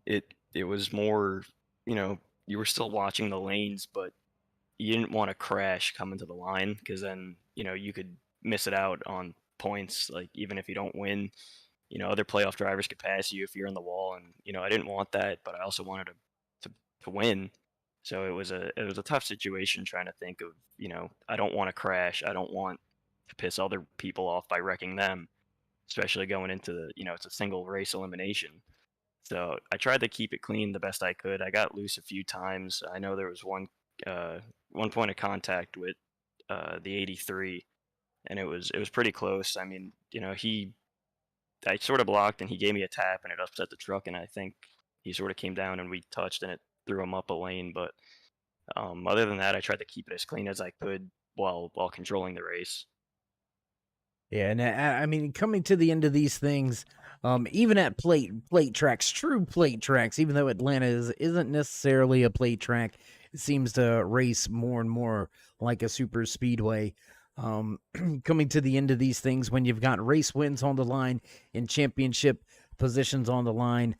it was more, you know, you were still watching the lanes, but you didn't want to crash coming to the line, because then, you know, you could miss it out on points. Like, even if you don't win, you know, other playoff drivers could pass you if you're in the wall. And, you know, I didn't want that, but I also wanted to win. So it was a tough situation trying to think of, I don't want to crash. I don't want to piss other people off by wrecking them, especially going into it's a single race elimination. So I tried to keep it clean the best I could. I got loose a few times. I know there was one point of contact with the 83, and it was pretty close. I mean, I sort of blocked and he gave me a tap and it upset the truck, and I think he sort of came down and we touched and it threw him up a lane. But other than that, I tried to keep it as clean as I could while controlling the race. Yeah, and I mean, coming to the end of these things, even at plate tracks, true plate tracks, even though Atlanta isn't necessarily a plate track, it seems to race more and more like a super speedway. Coming to the end of these things, when you've got race wins on the line and championship positions on the line,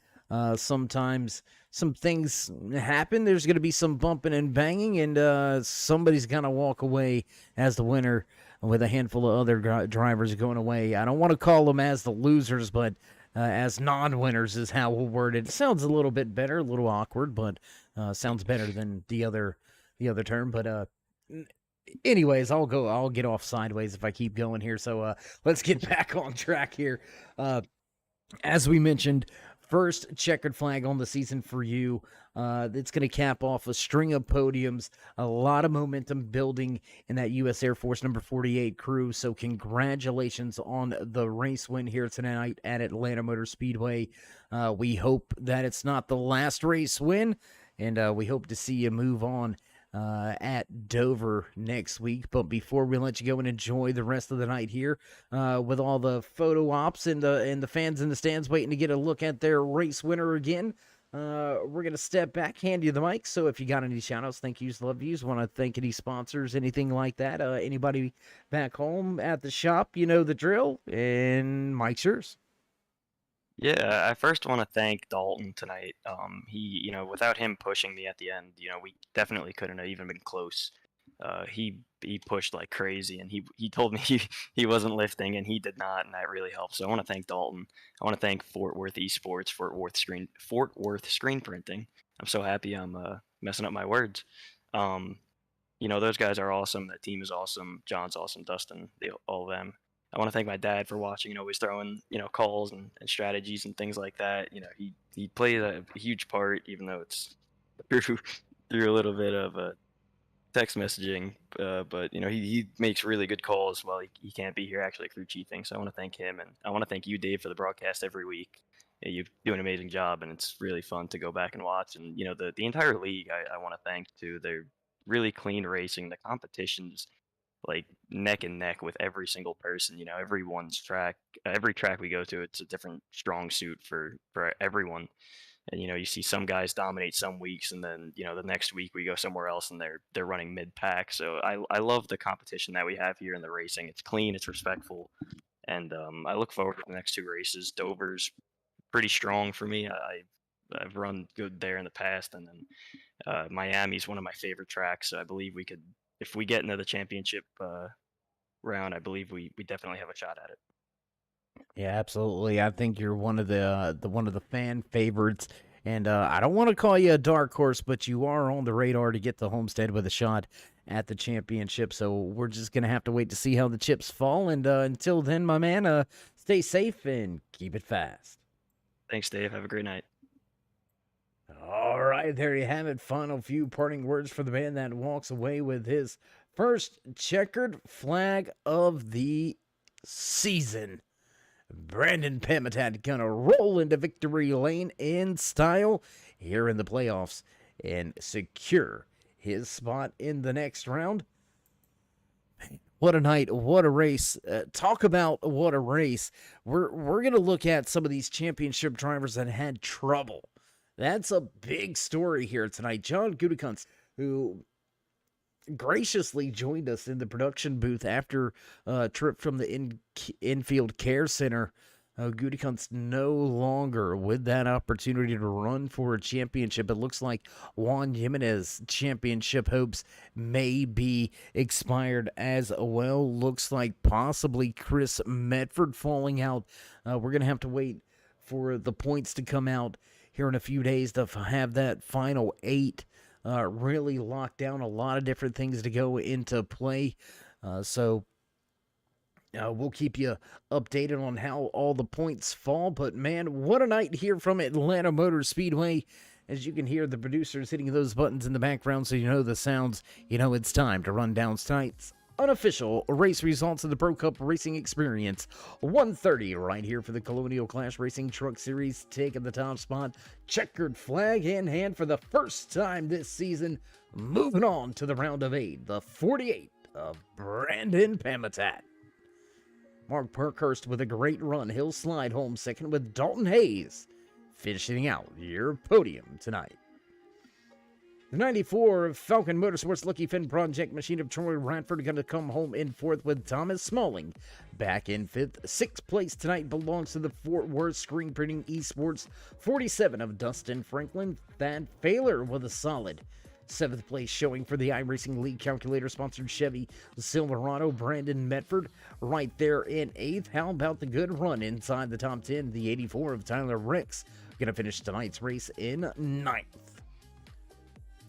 sometimes some things happen. There's going to be some bumping and banging, and somebody's going to walk away as the winner, with a handful of other drivers going away. I don't want to call them as the losers, but as non-winners is how we'll word it. It sounds a little bit better, a little awkward, but sounds better than the other term. But anyways, I'll get off sideways if I keep going here. So let's get back on track here. As we mentioned, first checkered flag on the season for you. It's going to cap off a string of podiums, a lot of momentum building in that U.S. Air Force number 48 crew. So congratulations on the race win here tonight at Atlanta Motor Speedway. We hope that it's not the last race win, and we hope to see you move on at Dover next week. But before we let you go and enjoy the rest of the night here, with all the photo ops and the fans in the stands waiting to get a look at their race winner again, we're gonna step back, hand you the mic. So if you got any shout outs, thank yous, love yous, want to thank any sponsors, anything like that, anybody back home at the shop, you know the drill, and mic's yours. Yeah, I first want to thank Dalton tonight. He, without him pushing me at the end, we definitely couldn't have even been close. He pushed like crazy, and he told me he wasn't lifting, and he did not, and that really helped. So I want to thank Dalton. I want to thank Fort Worth Esports, Fort Worth Screen Printing. I'm so happy I'm messing up my words. Those guys are awesome. That team is awesome. John's awesome. Dustin, all of them. I want to thank my dad for watching and always throwing, calls and strategies and things like that. He played a huge part, even though it's through a little bit of text messaging. But he makes really good calls while he can't be here actually crew chiefing. So I want to thank him, and I want to thank you, Dave, for the broadcast every week. Yeah, you do an amazing job, and it's really fun to go back and watch. And the entire league, I want to thank too. They're really clean racing. The competition's like neck and neck with every single person. Every track we go to, it's a different strong suit for everyone. And you see some guys dominate some weeks, and then the next week we go somewhere else and they're running mid pack. So I love the competition that we have here in the racing. It's clean, it's respectful, and I look forward to the next two races. Dover's pretty strong for me. I've run good there in the past, and then Miami's one of my favorite tracks. So I believe we could, if we get into the championship round, I believe we definitely have a shot at it. Yeah, absolutely. I think you're one of the fan favorites, and I don't want to call you a dark horse, but you are on the radar to get to Homestead with a shot at the championship. So we're just gonna have to wait to see how the chips fall, and until then, my man, stay safe and keep it fast. Thanks, Dave. Have a great night. All right, there you have it. Final few parting words for the man that walks away with his first checkered flag of the season. Brandon Pamitat gonna roll into victory lane in style here in the playoffs and secure his spot in the next round. What a night, what a race. Talk about what a race. We're gonna look at some of these championship drivers that had trouble. That's a big story here tonight. John Gutekunst, who graciously joined us in the production booth after a trip from the infield care center. Gutekunst no longer with that opportunity to run for a championship. It looks like Juan Jimenez championship hopes may be expired as well. Looks like possibly Chris Medford falling out. We're going to have to wait for the points to come out here in a few days to have that final 8 really locked down. A lot of different things to go into play. So we'll keep you updated on how all the points fall. But man, what a night here from Atlanta Motor Speedway. As you can hear the producers hitting those buttons in the background, so you know the sounds. You know it's time to run down tonight's unofficial race results of the Pro Cup Racing Experience 130 right here for the Colonial Clash Racing Truck Series, taking the top spot, checkered flag in hand for the first time this season. Moving on to the round of 8, the 48 of Brandon Pamitat. Mark Parkhurst with a great run. He'll slide home second with Dalton Hayes finishing out your podium tonight. The 94 of Falcon Motorsports Lucky Finn Project Machine of Troy Radford going to come home in fourth with Thomas Smalling back in fifth. Sixth place tonight belongs to the Fort Worth Screen Printing Esports 47 of Dustin Franklin. Thad Failer with a solid seventh place showing for the iRacing League Calculator sponsored Chevy Silverado. Brandon Medford right there in eighth. How about the good run inside the top 10? The 84 of Tyler Ricks going to finish tonight's race in ninth.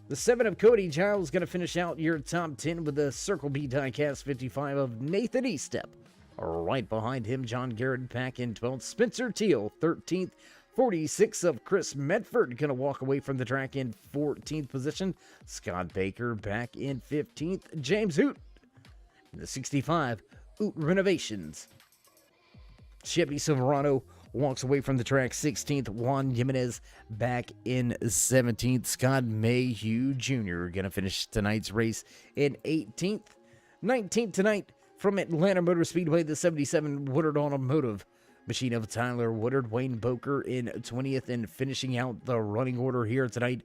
The 7 of Cody Giles going to finish out your top 10 with the Circle B diecast 55 of Nathan Estep. Right behind him, John Garrett back in 12th. Spencer Teal, 13th. 46 of Chris Medford going to walk away from the track in 14th position. Scott Baker back in 15th. James Hoot in the 65. Hoot Renovations. Chevy Silverado walks away from the track 16th. Juan Jimenez back in 17th. Scott Mayhew Jr. going to finish tonight's race in 18th. 19th tonight from Atlanta Motor Speedway, the 77 Woodard Automotive Machine of Tyler Woodard. Wayne Boker in 20th, and finishing out the running order here tonight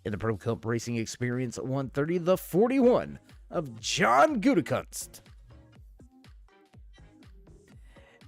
in the Pro Cup Racing Experience 130, the 41 of John Gutekunst.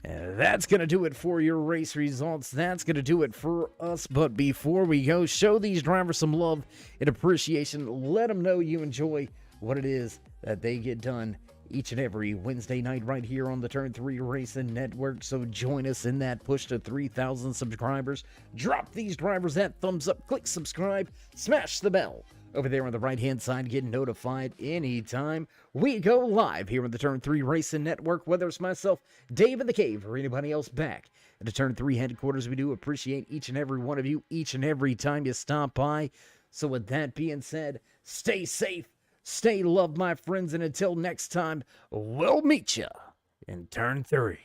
And that's going to do it for your race results. That's going to do it for us. But before we go, show these drivers some love and appreciation. Let them know you enjoy what it is that they get done each and every Wednesday night right here on the Turn 3 Racing Network. So join us in that push to 3,000 subscribers. Drop these drivers that thumbs up, click subscribe, smash the bell over there on the right-hand side. Get notified anytime we go live here on the Turn 3 Racing Network, whether it's myself, Dave in the Cave, or anybody else back at the Turn 3 headquarters. We do appreciate each and every one of you, each and every time you stop by. So with that being said, stay safe, stay loved, my friends, and until next time, we'll meet you in Turn 3.